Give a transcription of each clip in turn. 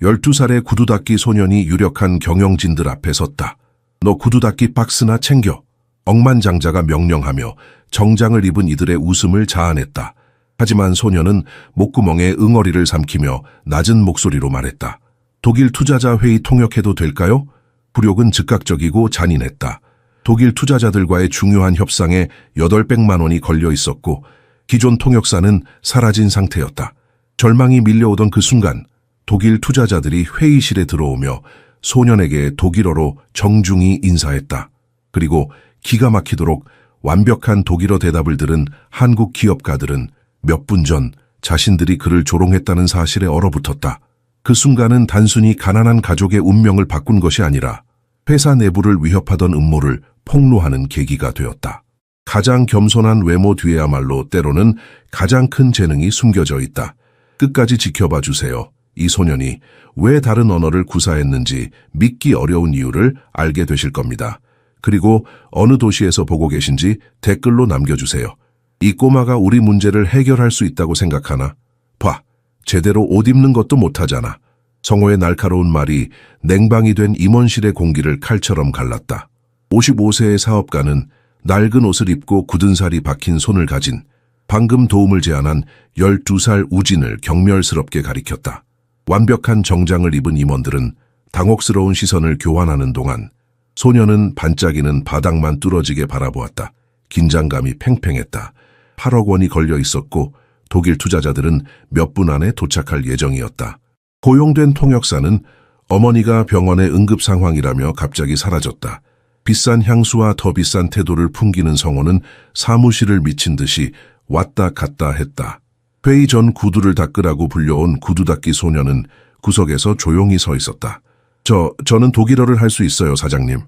12살의 구두닦이 소년이 유력한 경영진들 앞에 섰다. 너 구두닦이 박스나 챙겨. 억만장자가 명령하며 정장을 입은 이들의 웃음을 자아냈다. 하지만 소년은 목구멍에 응어리를 삼키며 낮은 목소리로 말했다. 독일 투자자 회의 통역해도 될까요? 굴욕은 즉각적이고 잔인했다. 독일 투자자들과의 중요한 협상에 800만 원이 걸려 있었고 기존 통역사는 사라진 상태였다. 절망이 밀려오던 그 순간 독일 투자자들이 회의실에 들어오며 소년에게 독일어로 정중히 인사했다. 그리고 기가 막히도록 완벽한 독일어 대답을 들은 한국 기업가들은 몇 분 전 자신들이 그를 조롱했다는 사실에 얼어붙었다. 그 순간은 단순히 가난한 가족의 운명을 바꾼 것이 아니라 회사 내부를 위협하던 음모를 폭로하는 계기가 되었다. 가장 겸손한 외모 뒤에야말로 때로는 가장 큰 재능이 숨겨져 있다. 끝까지 지켜봐 주세요. 이 소년이 왜 다른 언어를 구사했는지 믿기 어려운 이유를 알게 되실 겁니다. 그리고 어느 도시에서 보고 계신지 댓글로 남겨주세요. 이 꼬마가 우리 문제를 해결할 수 있다고 생각하나? 봐, 제대로 옷 입는 것도 못하잖아. 성호의 날카로운 말이 냉방이 된 임원실의 공기를 칼처럼 갈랐다. 55세의 사업가는 낡은 옷을 입고 굳은 살이 박힌 손을 가진 방금 도움을 제안한 12살 우진을 경멸스럽게 가리켰다. 완벽한 정장을 입은 임원들은 당혹스러운 시선을 교환하는 동안 소년은 반짝이는 바닥만 뚫어지게 바라보았다. 긴장감이 팽팽했다. 8억 원이 걸려 있었고 독일 투자자들은 몇 분 안에 도착할 예정이었다. 고용된 통역사는 어머니가 병원의 응급 상황이라며 갑자기 사라졌다. 비싼 향수와 더 비싼 태도를 풍기는 성호는 사무실을 미친 듯이 왔다 갔다 했다. 회의 전 구두를 닦으라고 불려온 구두닦기 소년은 구석에서 조용히 서 있었다. 저는 독일어를 할 수 있어요, 사장님.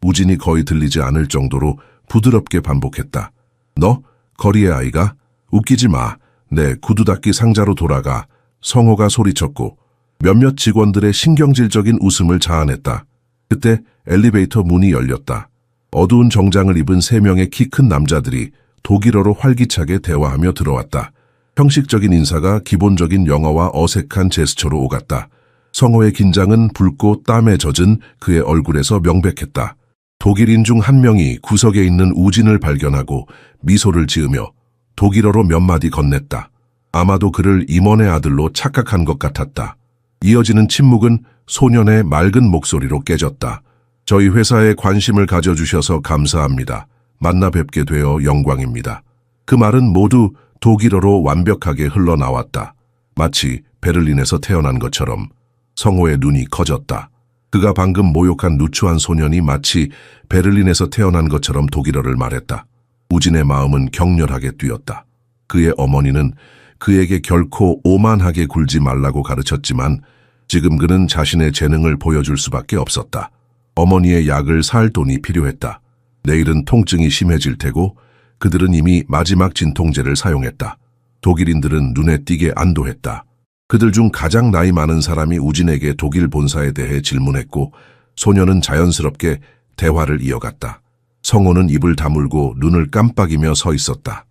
우진이 거의 들리지 않을 정도로 부드럽게 반복했다. 너? 거리의 아이가? 웃기지 마. 내 구두닦기 상자로 돌아가. 성호가 소리쳤고 몇몇 직원들의 신경질적인 웃음을 자아냈다. 그때 엘리베이터 문이 열렸다. 어두운 정장을 입은 3명의 키 큰 남자들이 독일어로 활기차게 대화하며 들어왔다. 형식적인 인사가 기본적인 영어와 어색한 제스처로 오갔다. 성호의 긴장은 붉고 땀에 젖은 그의 얼굴에서 명백했다. 독일인 중 한 명이 구석에 있는 우진을 발견하고 미소를 지으며 독일어로 몇 마디 건넸다. 아마도 그를 임원의 아들로 착각한 것 같았다. 이어지는 침묵은 소년의 맑은 목소리로 깨졌다. 저희 회사에 관심을 가져주셔서 감사합니다. 만나 뵙게 되어 영광입니다. 그 말은 모두 독일어로 완벽하게 흘러나왔다. 마치 베를린에서 태어난 것처럼. 성호의 눈이 커졌다. 그가 방금 모욕한 누추한 소년이 마치 베를린에서 태어난 것처럼 독일어를 말했다. 우진의 마음은 격렬하게 뛰었다. 그의 어머니는 그에게 결코 오만하게 굴지 말라고 가르쳤지만 지금 그는 자신의 재능을 보여줄 수밖에 없었다. 어머니의 약을 살 돈이 필요했다. 내일은 통증이 심해질 테고 그들은 이미 마지막 진통제를 사용했다. 독일인들은 눈에 띄게 안도했다. 그들 중 가장 나이 많은 사람이 우진에게 독일 본사에 대해 질문했고 소년은 자연스럽게 대화를 이어갔다. 성호는 입을 다물고 눈을 깜빡이며 서 있었다.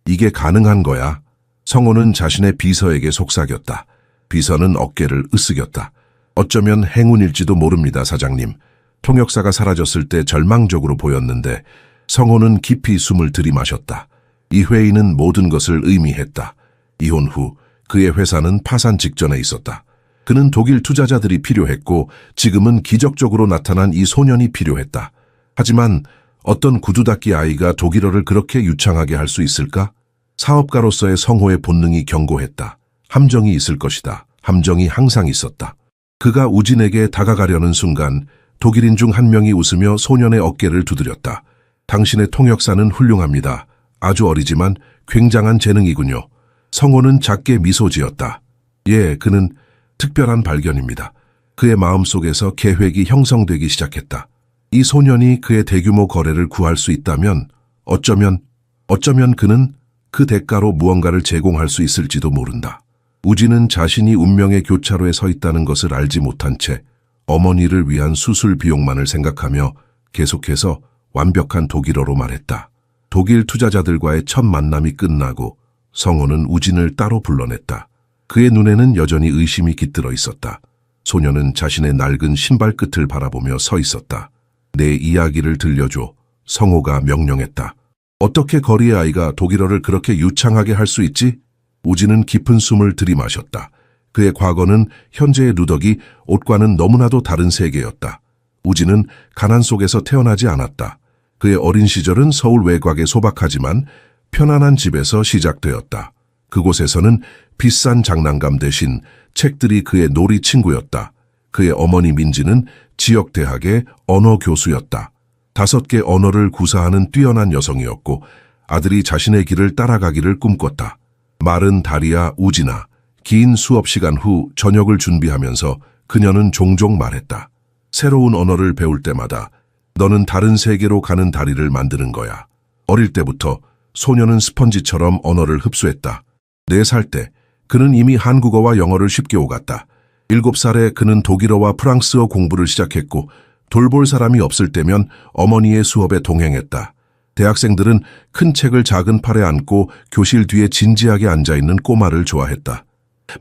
이게 가능한 거야? 성호는 자신의 비서에게 속삭였다. 비서는 어깨를 으쓱였다. 어쩌면 행운일지도 모릅니다, 사장님. 통역사가 사라졌을 때 절망적으로 보였는데 성호는 깊이 숨을 들이마셨다. 이 회의는 모든 것을 의미했다. 이혼 후 그의 회사는 파산 직전에 있었다. 그는 독일 투자자들이 필요했고 지금은 기적적으로 나타난 이 소년이 필요했다. 하지만 어떤 구두닦이 아이가 독일어를 그렇게 유창하게 할 수 있을까? 사업가로서의 성호의 본능이 경고했다. 함정이 있을 것이다. 함정이 항상 있었다. 그가 우진에게 다가가려는 순간 독일인 중 한 명이 웃으며 소년의 어깨를 두드렸다. 당신의 통역사는 훌륭합니다. 아주 어리지만 굉장한 재능이군요. 성호는 작게 미소 지었다. 예, 그는 특별한 발견입니다. 그의 마음속에서 계획이 형성되기 시작했다. 이 소년이 그의 대규모 거래를 구할 수 있다면 어쩌면 그는 그 대가로 무언가를 제공할 수 있을지도 모른다. 우진은 자신이 운명의 교차로에 서 있다는 것을 알지 못한 채 어머니를 위한 수술 비용만을 생각하며 계속해서 완벽한 독일어로 말했다. 독일 투자자들과의 첫 만남이 끝나고 성호는 우진을 따로 불러냈다. 그의 눈에는 여전히 의심이 깃들어 있었다. 소녀는 자신의 낡은 신발 끝을 바라보며 서 있었다. 내 이야기를 들려줘. 성호가 명령했다. 어떻게 거리의 아이가 독일어를 그렇게 유창하게 할 수 있지? 우진은 깊은 숨을 들이마셨다. 그의 과거는 현재의 누더기, 옷과는 너무나도 다른 세계였다. 우진은 가난 속에서 태어나지 않았다. 그의 어린 시절은 서울 외곽의 소박하지만 편안한 집에서 시작되었다. 그곳에서는 비싼 장난감 대신 책들이 그의 놀이 친구였다. 그의 어머니 민지는 지역 대학의 언어 교수였다. 5개 언어를 구사하는 뛰어난 여성이었고 아들이 자신의 길을 따라가기를 꿈꿨다. 마른 다리야 우진아. 긴 수업 시간 후 저녁을 준비하면서 그녀는 종종 말했다. 새로운 언어를 배울 때마다 너는 다른 세계로 가는 다리를 만드는 거야. 어릴 때부터 소녀는 스펀지처럼 언어를 흡수했다. 4살 때 그는 이미 한국어와 영어를 쉽게 오갔다. 7살에 그는 독일어와 프랑스어 공부를 시작했고 돌볼 사람이 없을 때면 어머니의 수업에 동행했다. 대학생들은 큰 책을 작은 팔에 안고 교실 뒤에 진지하게 앉아있는 꼬마를 좋아했다.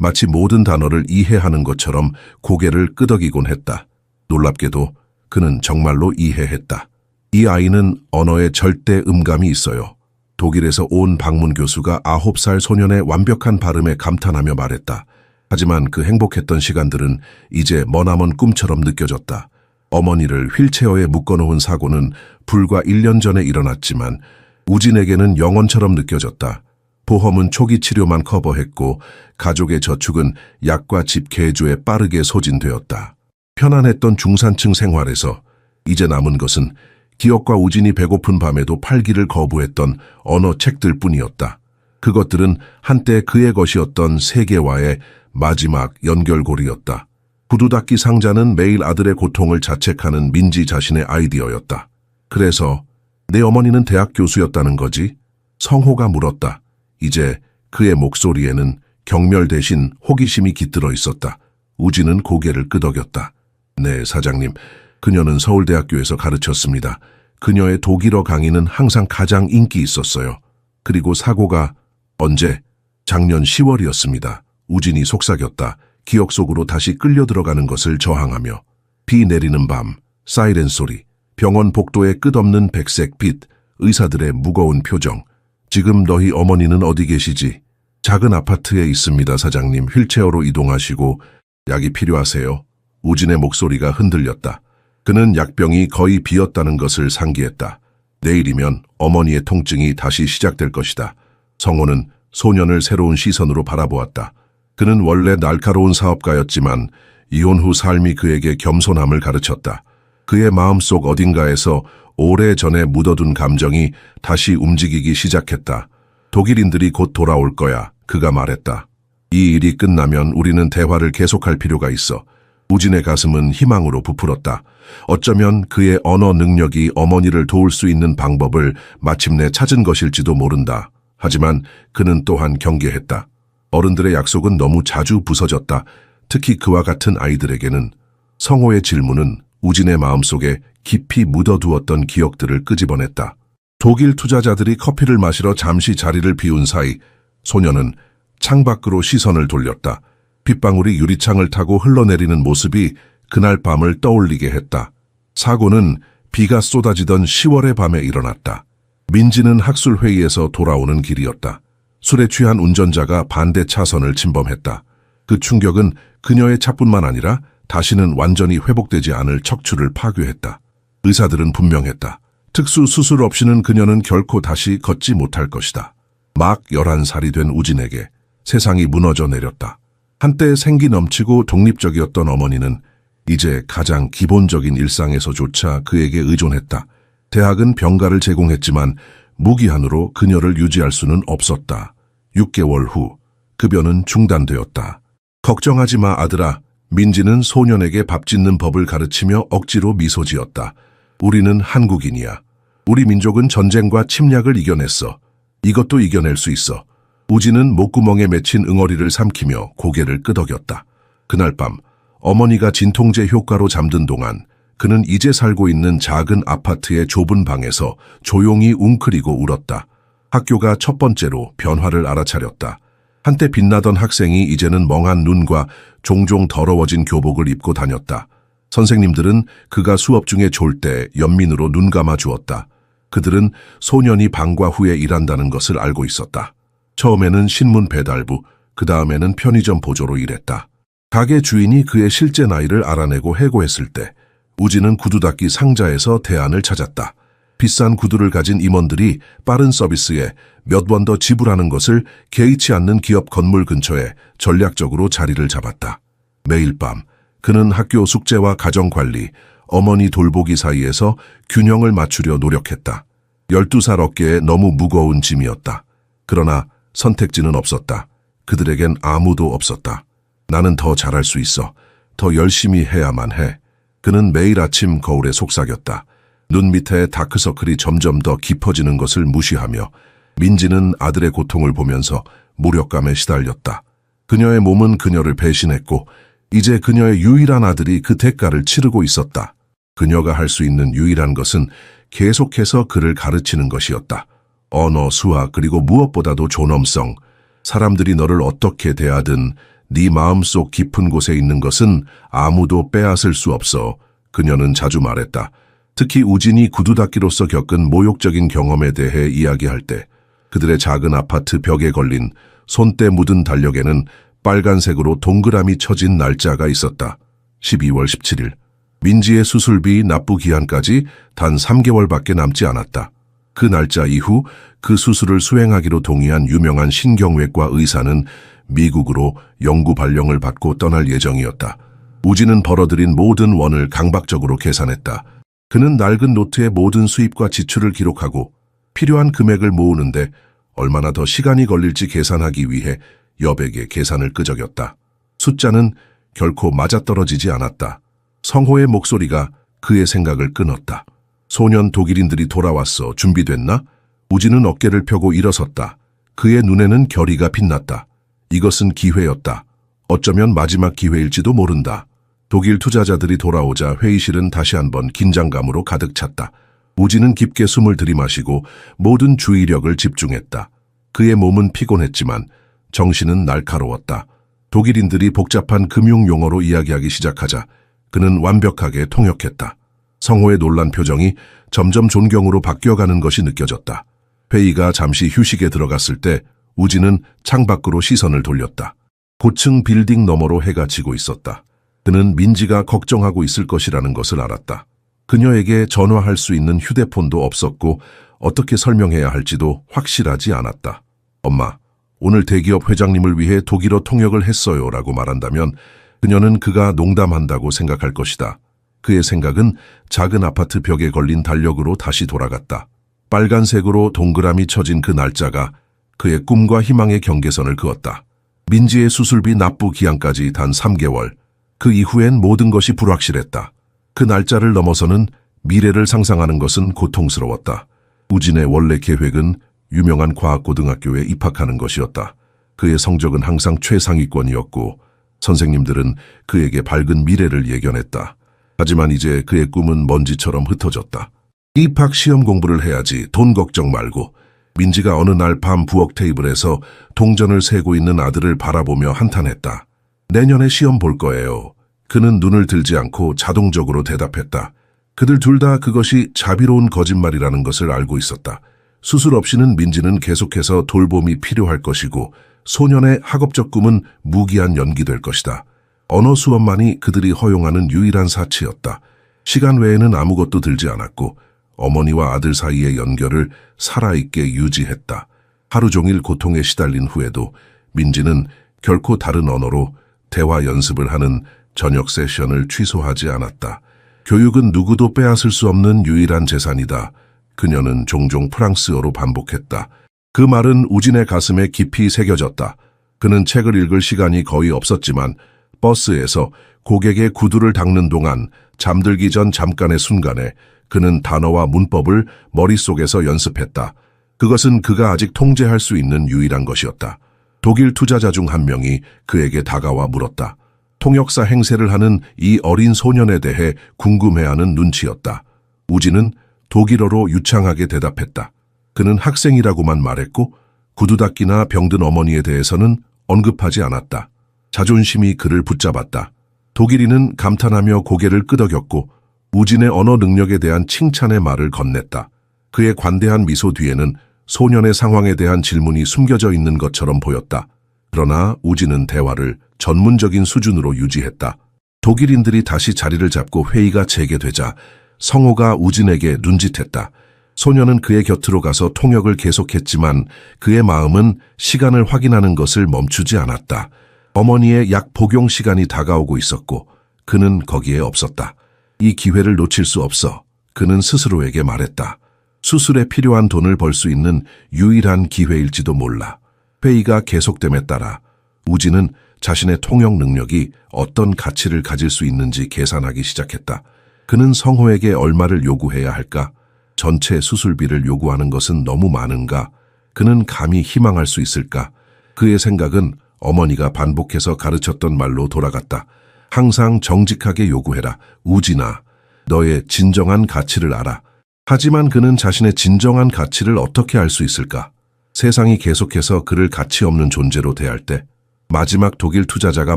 마치 모든 단어를 이해하는 것처럼 고개를 끄덕이곤 했다. 놀랍게도 그는 정말로 이해했다. 이 아이는 언어에 절대 음감이 있어요. 독일에서 온 박문 교수가 9살 소년의 완벽한 발음에 감탄하며 말했다. 하지만 그 행복했던 시간들은 이제 머나먼 꿈처럼 느껴졌다. 어머니를 휠체어에 묶어놓은 사고는 불과 1년 전에 일어났지만 우진에게는 영원처럼 느껴졌다. 보험은 초기 치료만 커버했고 가족의 저축은 약과 집 개조에 빠르게 소진되었다. 편안했던 중산층 생활에서 이제 남은 것은 기억과 우진이 배고픈 밤에도 팔기를 거부했던 언어 책들 뿐이었다. 그것들은 한때 그의 것이었던 세계와의 마지막 연결고리였다. 구두 닦기 상자는 매일 아들의 고통을 자책하는 민지 자신의 아이디어였다. 그래서 내 어머니는 대학 교수였다는 거지? 성호가 물었다. 이제 그의 목소리에는 경멸 대신 호기심이 깃들어 있었다. 우진은 고개를 끄덕였다. 네, 사장님. 그녀는 서울대학교에서 가르쳤습니다. 그녀의 독일어 강의는 항상 가장 인기 있었어요. 그리고 사고가 언제? 작년 10월이었습니다. 우진이 속삭였다. 기억 속으로 다시 끌려 들어가는 것을 저항하며. 비 내리는 밤, 사이렌 소리, 병원 복도의 끝없는 백색 빛, 의사들의 무거운 표정. 지금 너희 어머니는 어디 계시지? 작은 아파트에 있습니다, 사장님. 휠체어로 이동하시고 약이 필요하세요? 우진의 목소리가 흔들렸다. 그는 약병이 거의 비었다는 것을 상기했다. 내일이면 어머니의 통증이 다시 시작될 것이다. 성호는 소년을 새로운 시선으로 바라보았다. 그는 원래 날카로운 사업가였지만 이혼 후 삶이 그에게 겸손함을 가르쳤다. 그의 마음속 어딘가에서 오래전에 묻어둔 감정이 다시 움직이기 시작했다. 독일인들이 곧 돌아올 거야. 그가 말했다. 이 일이 끝나면 우리는 대화를 계속할 필요가 있어. 우진의 가슴은 희망으로 부풀었다. 어쩌면 그의 언어 능력이 어머니를 도울 수 있는 방법을 마침내 찾은 것일지도 모른다. 하지만 그는 또한 경계했다. 어른들의 약속은 너무 자주 부서졌다. 특히 그와 같은 아이들에게는. 성호의 질문은 우진의 마음속에 깊이 묻어두었던 기억들을 끄집어냈다. 독일 투자자들이 커피를 마시러 잠시 자리를 비운 사이 소녀는 창밖으로 시선을 돌렸다. 빗방울이 유리창을 타고 흘러내리는 모습이 그날 밤을 떠올리게 했다. 사고는 비가 쏟아지던 10월의 밤에 일어났다. 민지는 학술회의에서 돌아오는 길이었다. 술에 취한 운전자가 반대 차선을 침범했다. 그 충격은 그녀의 차뿐만 아니라 다시는 완전히 회복되지 않을 척추를 파괴했다. 의사들은 분명했다. 특수 수술 없이는 그녀는 결코 다시 걷지 못할 것이다. 막 11살이 된 우진에게 세상이 무너져 내렸다. 한때 생기 넘치고 독립적이었던 어머니는 이제 가장 기본적인 일상에서조차 그에게 의존했다. 대학은 병가를 제공했지만 무기한으로 그녀를 유지할 수는 없었다. 6개월 후 급여는 중단되었다. 걱정하지 마, 아들아. 민지는 소년에게 밥 짓는 법을 가르치며 억지로 미소 지었다. 우리는 한국인이야. 우리 민족은 전쟁과 침략을 이겨냈어. 이것도 이겨낼 수 있어. 우진은 목구멍에 맺힌 응어리를 삼키며 고개를 끄덕였다. 그날 밤 어머니가 진통제 효과로 잠든 동안 그는 이제 살고 있는 작은 아파트의 좁은 방에서 조용히 웅크리고 울었다. 학교가 첫 번째로 변화를 알아차렸다. 한때 빛나던 학생이 이제는 멍한 눈과 종종 더러워진 교복을 입고 다녔다. 선생님들은 그가 수업 중에 졸 때 연민으로 눈 감아 주었다. 그들은 소년이 방과 후에 일한다는 것을 알고 있었다. 처음에는 신문 배달부, 그 다음에는 편의점 보조로 일했다. 가게 주인이 그의 실제 나이를 알아내고 해고했을 때 우진은 구두 닦기 상자에서 대안을 찾았다. 비싼 구두를 가진 임원들이 빠른 서비스에 몇 번 더 지불하는 것을 개의치 않는 기업 건물 근처에 전략적으로 자리를 잡았다. 매일 밤 그는 학교 숙제와 가정관리, 어머니 돌보기 사이에서 균형을 맞추려 노력했다. 12살 어깨에 너무 무거운 짐이었다. 그러나 선택지는 없었다. 그들에겐 아무도 없었다. 나는 더 잘할 수 있어. 더 열심히 해야만 해. 그는 매일 아침 거울에 속삭였다. 눈 밑에 다크서클이 점점 더 깊어지는 것을 무시하며 민지는 아들의 고통을 보면서 무력감에 시달렸다. 그녀의 몸은 그녀를 배신했고 이제 그녀의 유일한 아들이 그 대가를 치르고 있었다. 그녀가 할 수 있는 유일한 것은 계속해서 그를 가르치는 것이었다. 언어, 수학, 그리고 무엇보다도 존엄성. 사람들이 너를 어떻게 대하든 네 마음속 깊은 곳에 있는 것은 아무도 빼앗을 수 없어. 그녀는 자주 말했다. 특히 우진이 구두 닦기로서 겪은 모욕적인 경험에 대해 이야기할 때 그들의 작은 아파트 벽에 걸린 손때 묻은 달력에는 빨간색으로 동그라미 쳐진 날짜가 있었다. 12월 17일. 민지의 수술비 납부 기한까지 단 3개월밖에 남지 않았다. 그 날짜 이후 그 수술을 수행하기로 동의한 유명한 신경외과 의사는 미국으로 영구 발령을 받고 떠날 예정이었다. 우진은 벌어들인 모든 원을 강박적으로 계산했다. 그는 낡은 노트에 모든 수입과 지출을 기록하고 필요한 금액을 모으는데 얼마나 더 시간이 걸릴지 계산하기 위해 여백의 계산을 끄적였다. 숫자는 결코 맞아떨어지지 않았다. 성호의 목소리가 그의 생각을 끊었다. 소년 독일인들이 돌아왔어. 준비됐나? 우진은 어깨를 펴고 일어섰다. 그의 눈에는 결의가 빛났다. 이것은 기회였다. 어쩌면 마지막 기회일지도 모른다. 독일 투자자들이 돌아오자 회의실은 다시 한번 긴장감으로 가득 찼다. 우진은 깊게 숨을 들이마시고 모든 주의력을 집중했다. 그의 몸은 피곤했지만 정신은 날카로웠다. 독일인들이 복잡한 금융 용어로 이야기하기 시작하자 그는 완벽하게 통역했다. 성호의 놀란 표정이 점점 존경으로 바뀌어가는 것이 느껴졌다. 회의가 잠시 휴식에 들어갔을 때 우진은 창밖으로 시선을 돌렸다. 고층 빌딩 너머로 해가 지고 있었다. 그는 민지가 걱정하고 있을 것이라는 것을 알았다. 그녀에게 전화할 수 있는 휴대폰도 없었고 어떻게 설명해야 할지도 확실하지 않았다. 엄마, 오늘 대기업 회장님을 위해 독일어 통역을 했어요 라고 말한다면 그녀는 그가 농담한다고 생각할 것이다. 그의 생각은 작은 아파트 벽에 걸린 달력으로 다시 돌아갔다. 빨간색으로 동그라미 쳐진 그 날짜가 그의 꿈과 희망의 경계선을 그었다. 민지의 수술비 납부 기한까지 단 3개월. 그 이후엔 모든 것이 불확실했다. 그 날짜를 넘어서는 미래를 상상하는 것은 고통스러웠다. 우진의 원래 계획은 유명한 과학고등학교에 입학하는 것이었다. 그의 성적은 항상 최상위권이었고 선생님들은 그에게 밝은 미래를 예견했다. 하지만 이제 그의 꿈은 먼지처럼 흩어졌다. 입학 시험 공부를 해야지. 돈 걱정 말고. 민지가 어느 날 밤 부엌 테이블에서 동전을 세고 있는 아들을 바라보며 한탄했다. 내년에 시험 볼 거예요. 그는 눈을 들지 않고 자동적으로 대답했다. 그들 둘 다 그것이 자비로운 거짓말이라는 것을 알고 있었다. 수술 없이는 민지는 계속해서 돌봄이 필요할 것이고 소년의 학업적 꿈은 무기한 연기될 것이다. 언어 수업만이 그들이 허용하는 유일한 사치였다. 시간 외에는 아무것도 들지 않았고 어머니와 아들 사이의 연결을 살아있게 유지했다. 하루 종일 고통에 시달린 후에도 민지는 결코 다른 언어로 대화 연습을 하는 저녁 세션을 취소하지 않았다. 교육은 누구도 빼앗을 수 없는 유일한 재산이다. 그녀는 종종 프랑스어로 반복했다. 그 말은 우진의 가슴에 깊이 새겨졌다. 그는 책을 읽을 시간이 거의 없었지만 버스에서 고객의 구두를 닦는 동안 잠들기 전 잠깐의 순간에 그는 단어와 문법을 머릿속에서 연습했다. 그것은 그가 아직 통제할 수 있는 유일한 것이었다. 독일 투자자 중 한 명이 그에게 다가와 물었다. 통역사 행세를 하는 이 어린 소년에 대해 궁금해하는 눈치였다. 우진은 독일어로 유창하게 대답했다. 그는 학생이라고만 말했고 구두 닦기나 병든 어머니에 대해서는 언급하지 않았다. 자존심이 그를 붙잡았다. 독일인은 감탄하며 고개를 끄덕였고 우진의 언어 능력에 대한 칭찬의 말을 건넸다. 그의 관대한 미소 뒤에는 소년의 상황에 대한 질문이 숨겨져 있는 것처럼 보였다. 그러나 우진은 대화를 전문적인 수준으로 유지했다. 독일인들이 다시 자리를 잡고 회의가 재개되자 성호가 우진에게 눈짓했다. 소년은 그의 곁으로 가서 통역을 계속했지만 그의 마음은 시간을 확인하는 것을 멈추지 않았다. 어머니의 약 복용 시간이 다가오고 있었고 그는 거기에 없었다. 이 기회를 놓칠 수 없어. 그는 스스로에게 말했다. 수술에 필요한 돈을 벌 수 있는 유일한 기회일지도 몰라. 회의가 계속됨에 따라 우진은 자신의 통역 능력이 어떤 가치를 가질 수 있는지 계산하기 시작했다. 그는 성호에게 얼마를 요구해야 할까? 전체 수술비를 요구하는 것은 너무 많은가? 그는 감히 희망할 수 있을까? 그의 생각은 어머니가 반복해서 가르쳤던 말로 돌아갔다. 항상 정직하게 요구해라. 우진아, 너의 진정한 가치를 알아. 하지만 그는 자신의 진정한 가치를 어떻게 알 수 있을까? 세상이 계속해서 그를 가치 없는 존재로 대할 때 마지막 독일 투자자가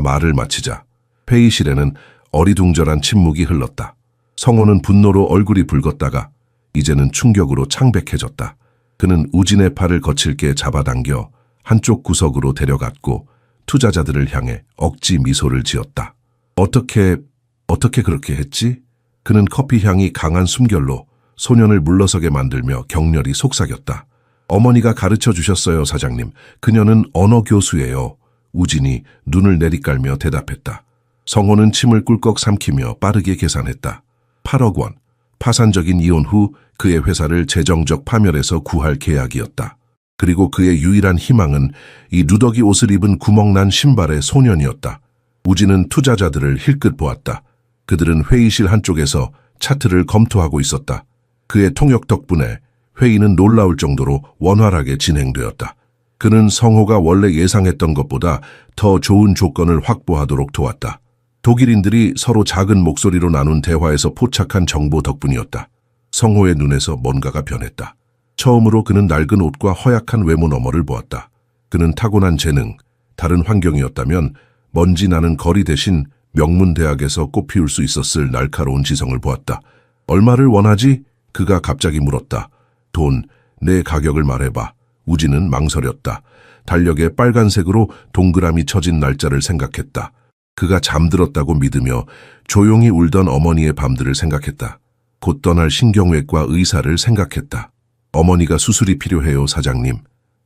말을 마치자 회의실에는 어리둥절한 침묵이 흘렀다. 성호는 분노로 얼굴이 붉었다가 이제는 충격으로 창백해졌다. 그는 우진의 팔을 거칠게 잡아당겨 한쪽 구석으로 데려갔고 투자자들을 향해 억지 미소를 지었다. 어떻게 그렇게 했지? 그는 커피 향이 강한 숨결로 소년을 물러서게 만들며 격렬히 속삭였다. 어머니가 가르쳐 주셨어요, 사장님. 그녀는 언어 교수예요. 우진이 눈을 내리깔며 대답했다. 성호는 침을 꿀꺽 삼키며 빠르게 계산했다. 8억 원. 파산적인 이혼 후 그의 회사를 재정적 파멸에서 구할 계약이었다. 그리고 그의 유일한 희망은 이 누더기 옷을 입은 구멍난 신발의 소년이었다. 우진은 투자자들을 힐끗 보았다. 그들은 회의실 한쪽에서 차트를 검토하고 있었다. 그의 통역 덕분에 회의는 놀라울 정도로 원활하게 진행되었다. 그는 성호가 원래 예상했던 것보다 더 좋은 조건을 확보하도록 도왔다. 독일인들이 서로 작은 목소리로 나눈 대화에서 포착한 정보 덕분이었다. 성호의 눈에서 뭔가가 변했다. 처음으로 그는 낡은 옷과 허약한 외모 너머를 보았다. 그는 타고난 재능, 다른 환경이었다면 먼지 나는 거리 대신 명문대학에서 꽃피울 수 있었을 날카로운 지성을 보았다. 얼마를 원하지? 그가 갑자기 물었다. 돈, 내 가격을 말해봐. 우진은 망설였다. 달력에 빨간색으로 동그라미 쳐진 날짜를 생각했다. 그가 잠들었다고 믿으며 조용히 울던 어머니의 밤들을 생각했다. 곧 떠날 신경외과 의사를 생각했다. 어머니가 수술이 필요해요, 사장님.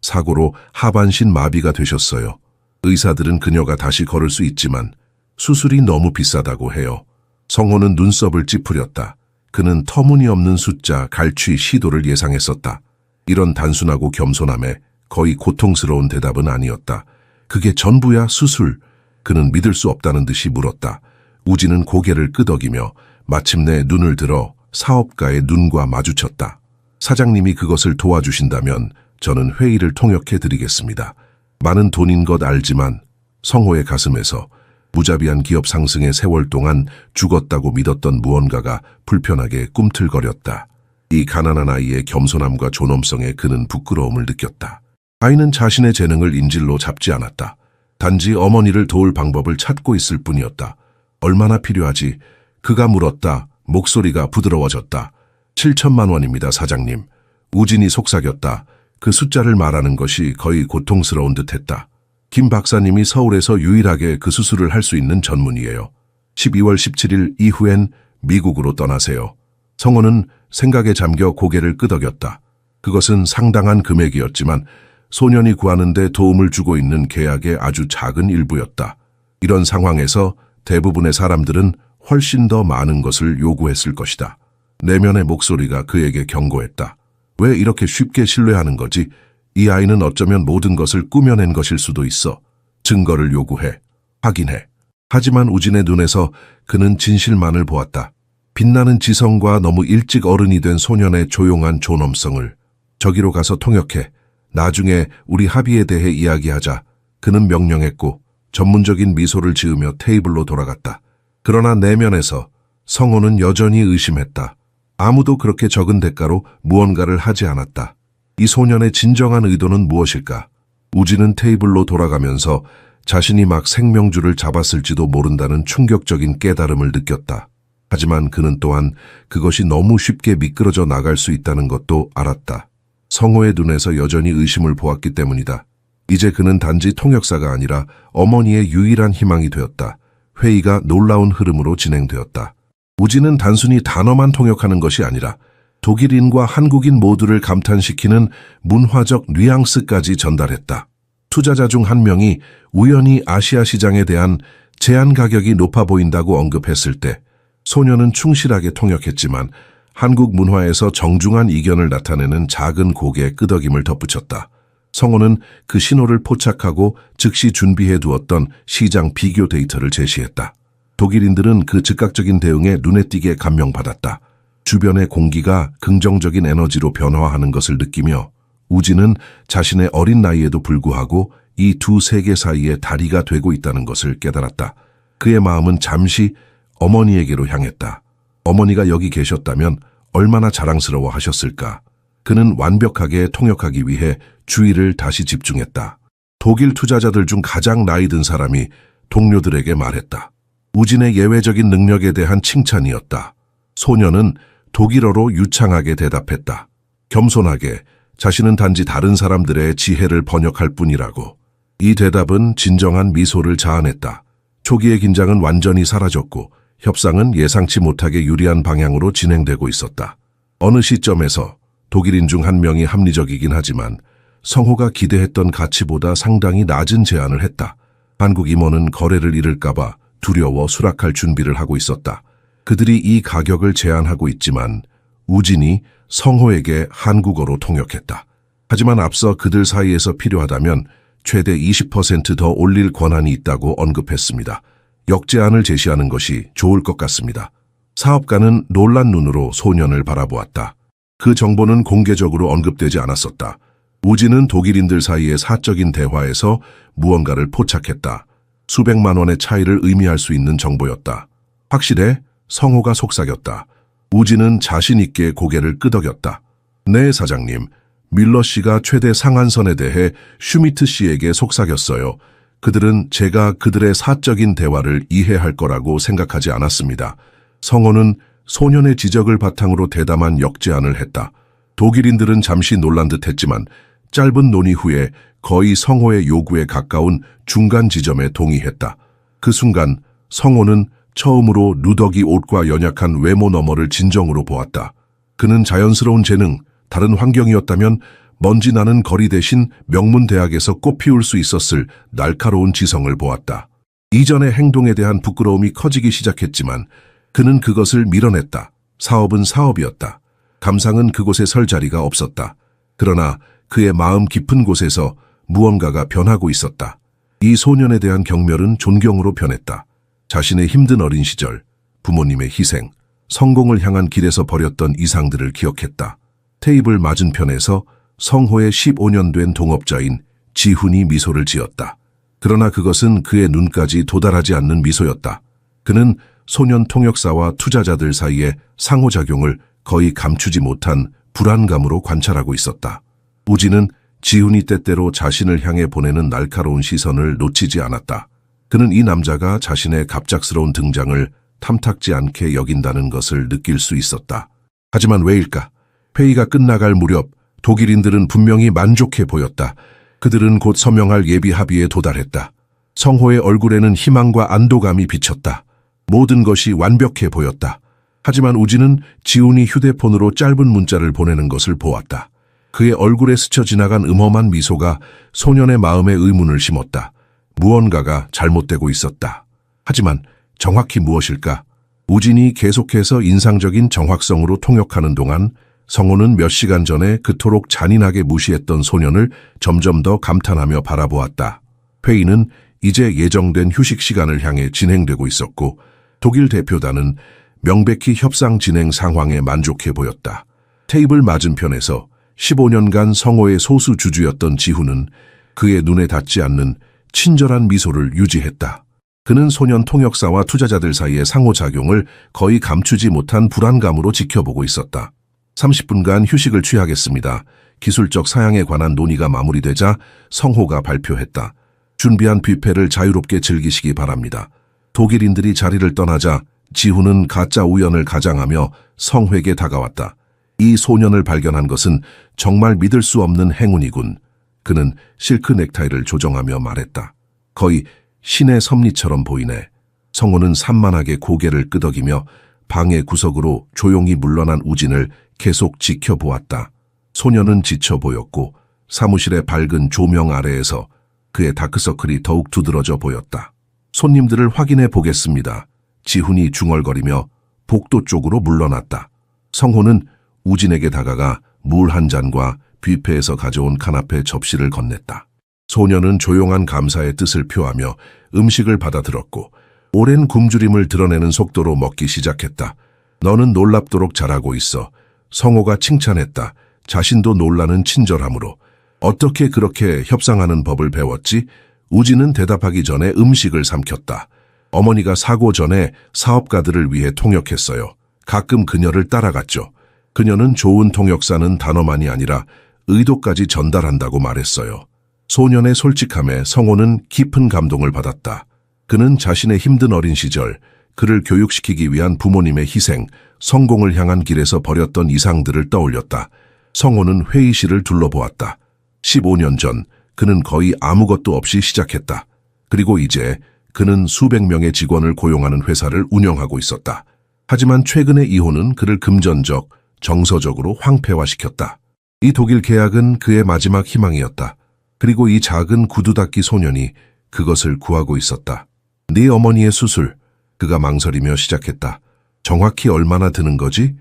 사고로 하반신 마비가 되셨어요. 의사들은 그녀가 다시 걸을 수 있지만 수술이 너무 비싸다고 해요. 성호는 눈썹을 찌푸렸다. 그는 터무니없는 숫자, 갈취, 시도를 예상했었다. 이런 단순하고 겸손함에 거의 고통스러운 대답은 아니었다. 그게 전부야, 수술. 그는 믿을 수 없다는 듯이 물었다. 우진은 고개를 끄덕이며 마침내 눈을 들어 사업가의 눈과 마주쳤다. 사장님이 그것을 도와주신다면 저는 회의를 통역해드리겠습니다. 많은 돈인 것 알지만 성호의 가슴에서 무자비한 기업 상승의 세월 동안 죽었다고 믿었던 무언가가 불편하게 꿈틀거렸다. 이 가난한 아이의 겸손함과 존엄성에 그는 부끄러움을 느꼈다. 아이는 자신의 재능을 인질로 잡지 않았다. 단지 어머니를 도울 방법을 찾고 있을 뿐이었다. 얼마나 필요하지? 그가 물었다. 목소리가 부드러워졌다. 7천만 원입니다, 사장님. 우진이 속삭였다. 그 숫자를 말하는 것이 거의 고통스러운 듯했다. 김 박사님이 서울에서 유일하게 그 수술을 할 수 있는 전문의예요. 12월 17일 이후엔 미국으로 떠나세요. 성호는 생각에 잠겨 고개를 끄덕였다. 그것은 상당한 금액이었지만 소년이 구하는데 도움을 주고 있는 계약의 아주 작은 일부였다. 이런 상황에서 대부분의 사람들은 훨씬 더 많은 것을 요구했을 것이다. 내면의 목소리가 그에게 경고했다. 왜 이렇게 쉽게 신뢰하는 거지? 이 아이는 어쩌면 모든 것을 꾸며낸 것일 수도 있어. 증거를 요구해. 확인해. 하지만 우진의 눈에서 그는 진실만을 보았다. 빛나는 지성과 너무 일찍 어른이 된 소년의 조용한 존엄성을. 저기로 가서 통역해. 나중에 우리 합의에 대해 이야기하자. 그는 명령했고 전문적인 미소를 지으며 테이블로 돌아갔다. 그러나 내면에서 성호는 여전히 의심했다. 아무도 그렇게 적은 대가로 무언가를 하지 않았다. 이 소년의 진정한 의도는 무엇일까? 우진은 테이블로 돌아가면서 자신이 막 생명줄을 잡았을지도 모른다는 충격적인 깨달음을 느꼈다. 하지만 그는 또한 그것이 너무 쉽게 미끄러져 나갈 수 있다는 것도 알았다. 성호의 눈에서 여전히 의심을 보았기 때문이다. 이제 그는 단지 통역사가 아니라 어머니의 유일한 희망이 되었다. 회의가 놀라운 흐름으로 진행되었다. 우진은 단순히 단어만 통역하는 것이 아니라 독일인과 한국인 모두를 감탄시키는 문화적 뉘앙스까지 전달했다. 투자자 중 한 명이 우연히 아시아 시장에 대한 제한 가격이 높아 보인다고 언급했을 때 소녀는 충실하게 통역했지만 한국 문화에서 정중한 이견을 나타내는 작은 곡의 끄덕임을 덧붙였다. 성호는 그 신호를 포착하고 즉시 준비해 두었던 시장 비교 데이터를 제시했다. 독일인들은 그 즉각적인 대응에 눈에 띄게 감명받았다. 주변의 공기가 긍정적인 에너지로 변화하는 것을 느끼며 우진은 자신의 어린 나이에도 불구하고 이 두 세계 사이의 다리가 되고 있다는 것을 깨달았다. 그의 마음은 잠시 어머니에게로 향했다. 어머니가 여기 계셨다면 얼마나 자랑스러워 하셨을까. 그는 완벽하게 통역하기 위해 주의를 다시 집중했다. 독일 투자자들 중 가장 나이 든 사람이 동료들에게 말했다. 우진의 예외적인 능력에 대한 칭찬이었다. 소녀는 독일어로 유창하게 대답했다. 겸손하게 자신은 단지 다른 사람들의 지혜를 번역할 뿐이라고. 이 대답은 진정한 미소를 자아냈다. 초기의 긴장은 완전히 사라졌고 협상은 예상치 못하게 유리한 방향으로 진행되고 있었다. 어느 시점에서 독일인 중 한 명이 합리적이긴 하지만 성호가 기대했던 가치보다 상당히 낮은 제안을 했다. 한국 임원은 거래를 잃을까봐 두려워 수락할 준비를 하고 있었다. 그들이 이 가격을 제안하고 있지만 우진이 성호에게 한국어로 통역했다. 하지만 앞서 그들 사이에서 필요하다면 최대 20% 더 올릴 권한이 있다고 언급했습니다. 역제안을 제시하는 것이 좋을 것 같습니다. 사업가는 놀란 눈으로 소년을 바라보았다. 그 정보는 공개적으로 언급되지 않았었다. 우진은 독일인들 사이의 사적인 대화에서 무언가를 포착했다. 수백만 원의 차이를 의미할 수 있는 정보였다. 확실해? 성호가 속삭였다. 우진은 자신 있게 고개를 끄덕였다. 네, 사장님. 밀러 씨가 최대 상한선에 대해 슈미트 씨에게 속삭였어요. 그들은 제가 그들의 사적인 대화를 이해할 거라고 생각하지 않았습니다. 성호는 소년의 지적을 바탕으로 대담한 역제안을 했다. 독일인들은 잠시 놀란 듯 했지만 짧은 논의 후에 거의 성호의 요구에 가까운 중간 지점에 동의했다. 그 순간 성호는 처음으로 누더기 옷과 연약한 외모 너머를 진정으로 보았다. 그는 자연스러운 재능, 다른 환경이었다면 먼지 나는 거리 대신 명문 대학에서 꽃피울 수 있었을 날카로운 지성을 보았다. 이전의 행동에 대한 부끄러움이 커지기 시작했지만 그는 그것을 밀어냈다. 사업은 사업이었다. 감상은 그곳에 설 자리가 없었다. 그러나 그의 마음 깊은 곳에서 무언가가 변하고 있었다. 이 소년에 대한 경멸은 존경으로 변했다. 자신의 힘든 어린 시절, 부모님의 희생, 성공을 향한 길에서 버렸던 이상들을 기억했다. 테이블 맞은편에서 성호의 15년 된 동업자인 지훈이 미소를 지었다. 그러나 그것은 그의 눈까지 도달하지 않는 미소였다. 그는 소년 통역사와 투자자들 사이의 상호작용을 거의 감추지 못한 불안감으로 관찰하고 있었다. 우진은 지훈이 때때로 자신을 향해 보내는 날카로운 시선을 놓치지 않았다. 그는 이 남자가 자신의 갑작스러운 등장을 탐탁지 않게 여긴다는 것을 느낄 수 있었다. 하지만 왜일까? 회의가 끝나갈 무렵 독일인들은 분명히 만족해 보였다. 그들은 곧 서명할 예비 합의에 도달했다. 성호의 얼굴에는 희망과 안도감이 비쳤다. 모든 것이 완벽해 보였다. 하지만 우진은 지훈이 휴대폰으로 짧은 문자를 보내는 것을 보았다. 그의 얼굴에 스쳐 지나간 음험한 미소가 소년의 마음에 의문을 심었다. 무언가가 잘못되고 있었다. 하지만 정확히 무엇일까? 우진이 계속해서 인상적인 정확성으로 통역하는 동안 성호는 몇 시간 전에 그토록 잔인하게 무시했던 소년을 점점 더 감탄하며 바라보았다. 회의는 이제 예정된 휴식 시간을 향해 진행되고 있었고 독일 대표단은 명백히 협상 진행 상황에 만족해 보였다. 테이블 맞은편에서 15년간 성호의 소수 주주였던 지훈은 그의 눈에 닿지 않는 친절한 미소를 유지했다. 그는 소년 통역사와 투자자들 사이의 상호작용을 거의 감추지 못한 불안감으로 지켜보고 있었다. 30분간 휴식을 취하겠습니다. 기술적 사양에 관한 논의가 마무리되자 성호가 발표했다. 준비한 뷔페를 자유롭게 즐기시기 바랍니다. 독일인들이 자리를 떠나자 지훈은 가짜 우연을 가장하며 성회에게 다가왔다. 이 소년을 발견한 것은 정말 믿을 수 없는 행운이군. 그는 실크 넥타이를 조정하며 말했다. 거의 신의 섭리처럼 보이네. 성호는 산만하게 고개를 끄덕이며 방의 구석으로 조용히 물러난 우진을 계속 지켜보았다. 소년은 지쳐 보였고 사무실의 밝은 조명 아래에서 그의 다크서클이 더욱 두드러져 보였다. 손님들을 확인해 보겠습니다. 지훈이 중얼거리며 복도 쪽으로 물러났다. 성호는 우진에게 다가가 물 한 잔과 뷔페에서 가져온 카나페 접시를 건넸다. 소년은 조용한 감사의 뜻을 표하며 음식을 받아들었고 오랜 굶주림을 드러내는 속도로 먹기 시작했다. 너는 놀랍도록 잘하고 있어. 성호가 칭찬했다. 자신도 놀라는 친절함으로. 어떻게 그렇게 협상하는 법을 배웠지? 우진은 대답하기 전에 음식을 삼켰다. 어머니가 사고 전에 사업가들을 위해 통역했어요. 가끔 그녀를 따라갔죠. 그녀는 좋은 통역사는 단어만이 아니라 의도까지 전달한다고 말했어요. 소년의 솔직함에 성호는 깊은 감동을 받았다. 그는 자신의 힘든 어린 시절, 그를 교육시키기 위한 부모님의 희생, 성공을 향한 길에서 버렸던 이상들을 떠올렸다. 성호는 회의실을 둘러보았다. 15년 전 그는 거의 아무것도 없이 시작했다. 그리고 이제 그는 수백 명의 직원을 고용하는 회사를 운영하고 있었다. 하지만 최근의 이혼은 그를 금전적, 정서적으로 황폐화시켰다. 이 독일 계약은 그의 마지막 희망이었다. 그리고 이 작은 구두 닦기 소년이 그것을 구하고 있었다. 네 어머니의 수술, 그가 망설이며 시작했다. 정확히 얼마나 드는 거지?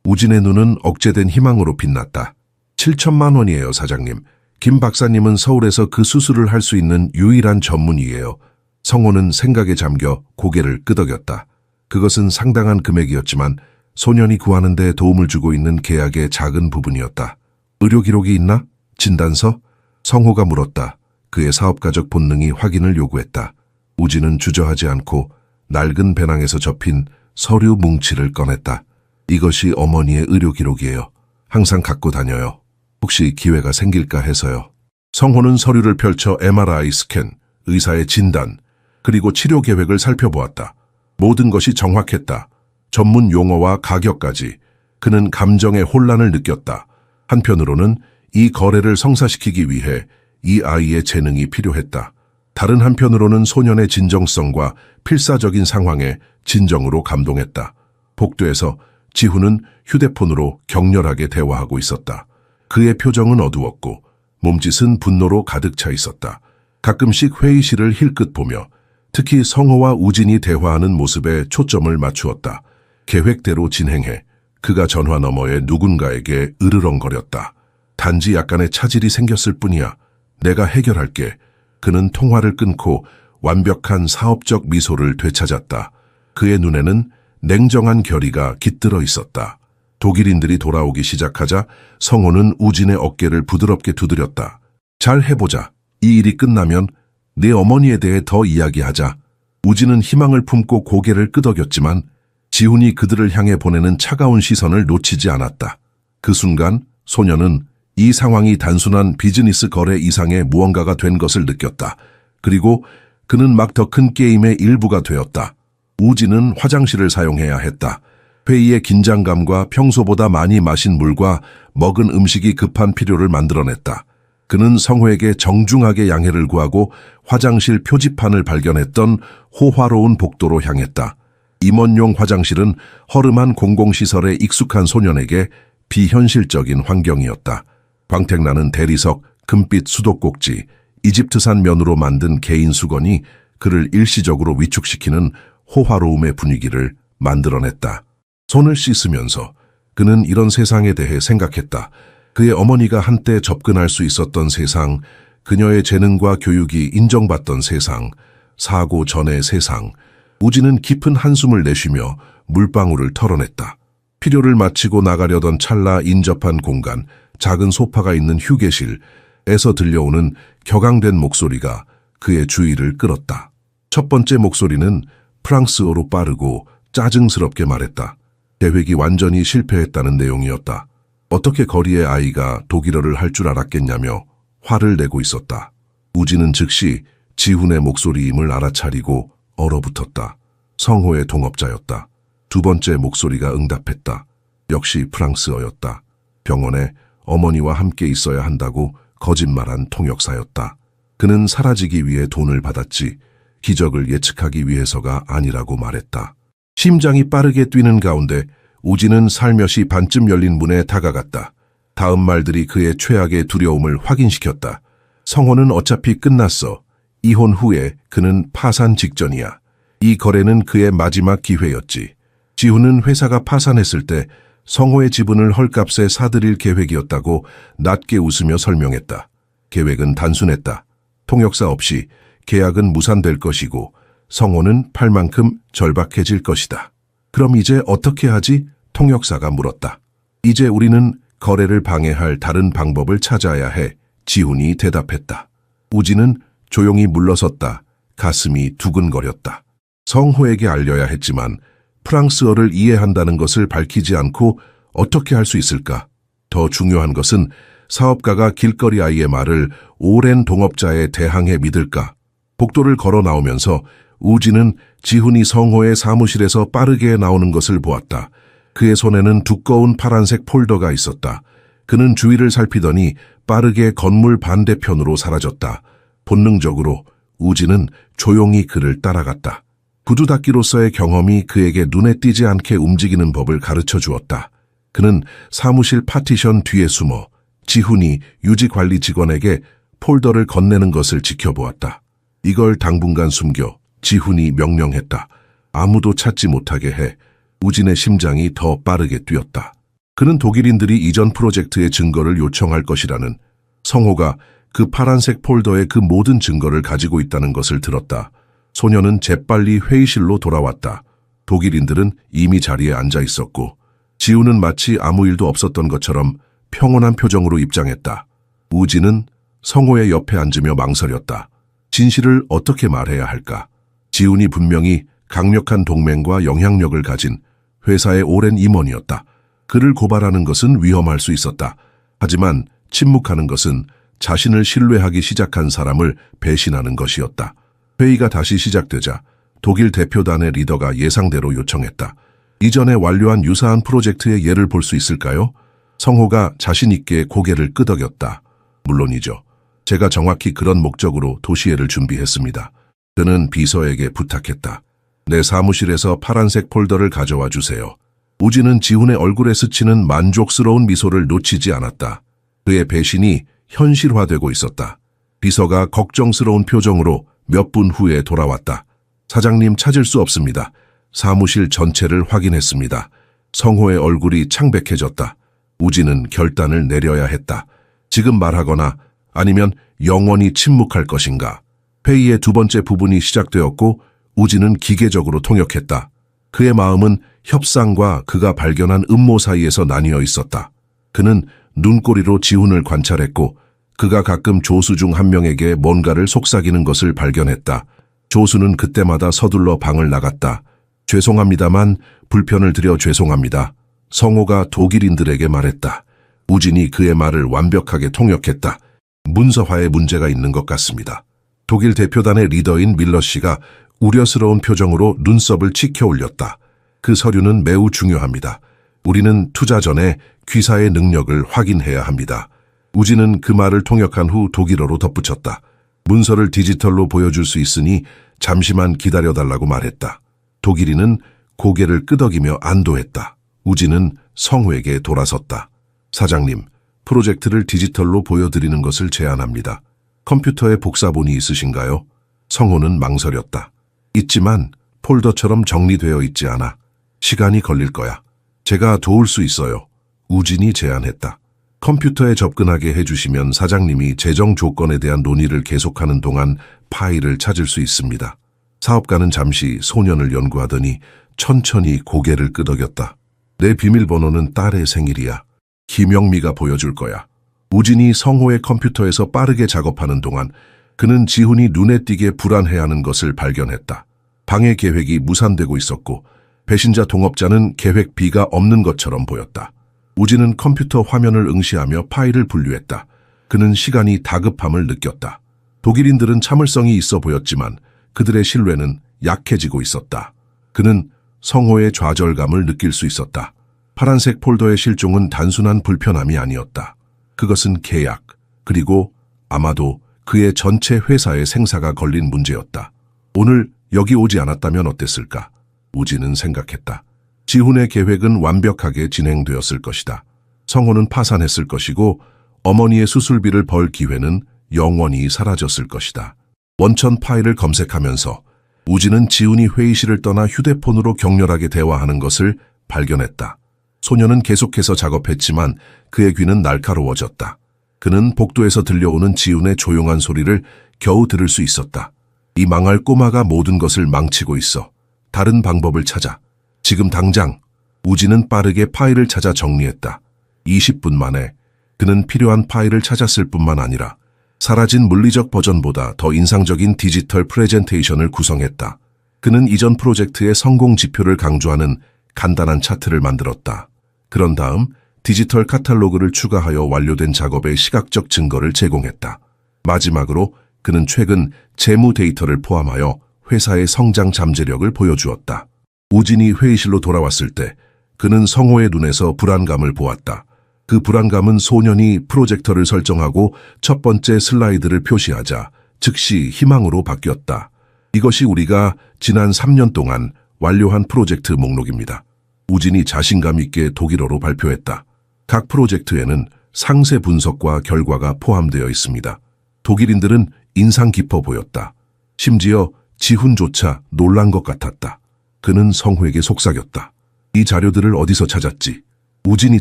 우진의 눈은 억제된 희망으로 빛났다. 7천만 원이에요, 사장님. 김 박사님은 서울에서 그 수술을 할 수 있는 유일한 전문의예요. 성호는 생각에 잠겨 고개를 끄덕였다. 그것은 상당한 금액이었지만 소년이 구하는 데 도움을 주고 있는 계약의 작은 부분이었다. 의료 기록이 있나? 진단서? 성호가 물었다. 그의 사업가적 본능이 확인을 요구했다. 우진은 주저하지 않고 낡은 배낭에서 접힌 서류 뭉치를 꺼냈다. 이것이 어머니의 의료 기록이에요. 항상 갖고 다녀요. 혹시 기회가 생길까 해서요. 성호는 서류를 펼쳐 MRI 스캔, 의사의 진단, 그리고 치료 계획을 살펴보았다. 모든 것이 정확했다. 전문 용어와 가격까지. 그는 감정의 혼란을 느꼈다. 한편으로는 이 거래를 성사시키기 위해 이 아이의 재능이 필요했다. 다른 한편으로는 소년의 진정성과 필사적인 상황에 진정으로 감동했다. 복도에서 지훈은 휴대폰으로 격렬하게 대화하고 있었다. 그의 표정은 어두웠고 몸짓은 분노로 가득 차 있었다. 가끔씩 회의실을 힐끗 보며 특히 성호와 우진이 대화하는 모습에 초점을 맞추었다. 계획대로 진행해 그가 전화 너머에 누군가에게 으르렁거렸다. 단지 약간의 차질이 생겼을 뿐이야. 내가 해결할게. 그는 통화를 끊고 완벽한 사업적 미소를 되찾았다. 그의 눈에는 냉정한 결의가 깃들어 있었다. 독일인들이 돌아오기 시작하자 성호는 우진의 어깨를 부드럽게 두드렸다. 잘 해보자. 이 일이 끝나면 내 어머니에 대해 더 이야기하자. 우진은 희망을 품고 고개를 끄덕였지만 지훈이 그들을 향해 보내는 차가운 시선을 놓치지 않았다. 그 순간 소녀는 이 상황이 단순한 비즈니스 거래 이상의 무언가가 된 것을 느꼈다. 그리고 그는 막 더 큰 게임의 일부가 되었다. 우진은 화장실을 사용해야 했다. 회의의 긴장감과 평소보다 많이 마신 물과 먹은 음식이 급한 필요를 만들어냈다. 그는 성호에게 정중하게 양해를 구하고 화장실 표지판을 발견했던 호화로운 복도로 향했다. 임원용 화장실은 허름한 공공시설에 익숙한 소년에게 비현실적인 환경이었다. 광택나는 대리석, 금빛 수도꼭지, 이집트산 면으로 만든 개인 수건이 그를 일시적으로 위축시키는 호화로움의 분위기를 만들어냈다. 손을 씻으면서 그는 이런 세상에 대해 생각했다. 그의 어머니가 한때 접근할 수 있었던 세상, 그녀의 재능과 교육이 인정받던 세상, 사고 전의 세상. 우진은 깊은 한숨을 내쉬며 물방울을 털어냈다. 필요를 마치고 나가려던 찰나 인접한 공간, 작은 소파가 있는 휴게실에서 들려오는 격앙된 목소리가 그의 주의를 끌었다. 첫 번째 목소리는 프랑스어로 빠르고 짜증스럽게 말했다. 계획이 완전히 실패했다는 내용이었다. 어떻게 거리의 아이가 독일어를 할 줄 알았겠냐며 화를 내고 있었다. 우진은 즉시 지훈의 목소리임을 알아차리고 얼어붙었다. 성호의 동업자였다. 두 번째 목소리가 응답했다. 역시 프랑스어였다. 병원에 어머니와 함께 있어야 한다고 거짓말한 통역사였다. 그는 사라지기 위해 돈을 받았지 기적을 예측하기 위해서가 아니라고 말했다. 심장이 빠르게 뛰는 가운데 우진은 살며시 반쯤 열린 문에 다가갔다. 다음 말들이 그의 최악의 두려움을 확인시켰다. 성호는 어차피 끝났어. 이혼 후에 그는 파산 직전이야. 이 거래는 그의 마지막 기회였지. 지훈은 회사가 파산했을 때 성호의 지분을 헐값에 사들일 계획이었다고 낮게 웃으며 설명했다. 계획은 단순했다. 통역사 없이 계약은 무산될 것이고 성호는 팔 만큼 절박해질 것이다. 그럼 이제 어떻게 하지? 통역사가 물었다. 이제 우리는 거래를 방해할 다른 방법을 찾아야 해. 지훈이 대답했다. 우진은 조용히 물러섰다. 가슴이 두근거렸다. 성호에게 알려야 했지만 프랑스어를 이해한다는 것을 밝히지 않고 어떻게 할 수 있을까? 더 중요한 것은 사업가가 길거리 아이의 말을 오랜 동업자에 대항해 믿을까? 복도를 걸어 나오면서 우진은 지훈이 성호의 사무실에서 빠르게 나오는 것을 보았다. 그의 손에는 두꺼운 파란색 폴더가 있었다. 그는 주위를 살피더니 빠르게 건물 반대편으로 사라졌다. 본능적으로 우진은 조용히 그를 따라갔다. 구두 닦기로서의 경험이 그에게 눈에 띄지 않게 움직이는 법을 가르쳐 주었다. 그는 사무실 파티션 뒤에 숨어 지훈이 유지관리 직원에게 폴더를 건네는 것을 지켜보았다. 이걸 당분간 숨겨. 지훈이 명령했다. 아무도 찾지 못하게 해. 우진의 심장이 더 빠르게 뛰었다. 그는 독일인들이 이전 프로젝트의 증거를 요청할 것이라는 성호가 그 파란색 폴더에 그 모든 증거를 가지고 있다는 것을 들었다. 소녀는 재빨리 회의실로 돌아왔다. 독일인들은 이미 자리에 앉아 있었고 지훈은 마치 아무 일도 없었던 것처럼 평온한 표정으로 입장했다. 우진은 성호의 옆에 앉으며 망설였다. 진실을 어떻게 말해야 할까? 지훈이 분명히 강력한 동맹과 영향력을 가진 회사의 오랜 임원이었다. 그를 고발하는 것은 위험할 수 있었다. 하지만 침묵하는 것은 자신을 신뢰하기 시작한 사람을 배신하는 것이었다. 회의가 다시 시작되자 독일 대표단의 리더가 예상대로 요청했다. 이전에 완료한 유사한 프로젝트의 예를 볼 수 있을까요? 성호가 자신 있게 고개를 끄덕였다. 물론이죠. 제가 정확히 그런 목적으로 도시예를 준비했습니다. 그는 비서에게 부탁했다. 내 사무실에서 파란색 폴더를 가져와 주세요. 우진은 지훈의 얼굴에 스치는 만족스러운 미소를 놓치지 않았다. 그의 배신이 현실화되고 있었다. 비서가 걱정스러운 표정으로 몇 분 후에 돌아왔다. 사장님 찾을 수 없습니다. 사무실 전체를 확인했습니다. 성호의 얼굴이 창백해졌다. 우진은 결단을 내려야 했다. 지금 말하거나 아니면 영원히 침묵할 것인가. 회의의 두 번째 부분이 시작되었고 우진은 기계적으로 통역했다. 그의 마음은 협상과 그가 발견한 음모 사이에서 나뉘어 있었다. 그는 눈꼬리로 지훈을 관찰했고 그가 가끔 조수 중 한 명에게 뭔가를 속삭이는 것을 발견했다. 조수는 그때마다 서둘러 방을 나갔다. 죄송합니다만 불편을 드려 죄송합니다. 성호가 독일인들에게 말했다. 우진이 그의 말을 완벽하게 통역했다. 문서화에 문제가 있는 것 같습니다. 독일 대표단의 리더인 밀러 씨가 우려스러운 표정으로 눈썹을 치켜 올렸다. 그 서류는 매우 중요합니다. 우리는 투자 전에 귀사의 능력을 확인해야 합니다. 우진은 그 말을 통역한 후 독일어로 덧붙였다. 문서를 디지털로 보여줄 수 있으니 잠시만 기다려달라고 말했다. 독일인은 고개를 끄덕이며 안도했다. 우진은 성호에게 돌아섰다. 사장님, 프로젝트를 디지털로 보여드리는 것을 제안합니다. 컴퓨터에 복사본이 있으신가요? 성호는 망설였다. 있지만 폴더처럼 정리되어 있지 않아. 시간이 걸릴 거야. 제가 도울 수 있어요. 우진이 제안했다. 컴퓨터에 접근하게 해주시면 사장님이 재정 조건에 대한 논의를 계속하는 동안 파일을 찾을 수 있습니다. 사업가는 잠시 소년을 연구하더니 천천히 고개를 끄덕였다. 내 비밀번호는 딸의 생일이야. 김영미가 보여줄 거야. 우진이 성호의 컴퓨터에서 빠르게 작업하는 동안 그는 지훈이 눈에 띄게 불안해하는 것을 발견했다. 방해 계획이 무산되고 있었고 배신자 동업자는 계획 B가 없는 것처럼 보였다. 우진은 컴퓨터 화면을 응시하며 파일을 분류했다. 그는 시간이 다급함을 느꼈다. 독일인들은 참을성이 있어 보였지만 그들의 신뢰는 약해지고 있었다. 그는 성호의 좌절감을 느낄 수 있었다. 파란색 폴더의 실종은 단순한 불편함이 아니었다. 그것은 계약, 그리고 아마도 그의 전체 회사의 생사가 걸린 문제였다. 오늘 여기 오지 않았다면 어땠을까? 우진은 생각했다. 지훈의 계획은 완벽하게 진행되었을 것이다. 성호는 파산했을 것이고 어머니의 수술비를 벌 기회는 영원히 사라졌을 것이다. 원천 파일을 검색하면서 우진은 지훈이 회의실을 떠나 휴대폰으로 격렬하게 대화하는 것을 발견했다. 소녀는 계속해서 작업했지만 그의 귀는 날카로워졌다. 그는 복도에서 들려오는 지훈의 조용한 소리를 겨우 들을 수 있었다. 이 망할 꼬마가 모든 것을 망치고 있어. 다른 방법을 찾아. 지금 당장. 우진은 빠르게 파일을 찾아 정리했다. 20분 만에 그는 필요한 파일을 찾았을 뿐만 아니라 사라진 물리적 버전보다 더 인상적인 디지털 프레젠테이션을 구성했다. 그는 이전 프로젝트의 성공 지표를 강조하는 간단한 차트를 만들었다. 그런 다음 디지털 카탈로그를 추가하여 완료된 작업의 시각적 증거를 제공했다. 마지막으로 그는 최근 재무 데이터를 포함하여 회사의 성장 잠재력을 보여주었다. 우진이 회의실로 돌아왔을 때 그는 성호의 눈에서 불안감을 보았다. 그 불안감은 소년이 프로젝터를 설정하고 첫 번째 슬라이드를 표시하자 즉시 희망으로 바뀌었다. 이것이 우리가 지난 3년 동안 완료한 프로젝트 목록입니다. 우진이 자신감 있게 독일어로 발표했다. 각 프로젝트에는 상세 분석과 결과가 포함되어 있습니다. 독일인들은 인상 깊어 보였다. 심지어 지훈조차 놀란 것 같았다. 그는 성호에게 속삭였다. 이 자료들을 어디서 찾았지? 우진이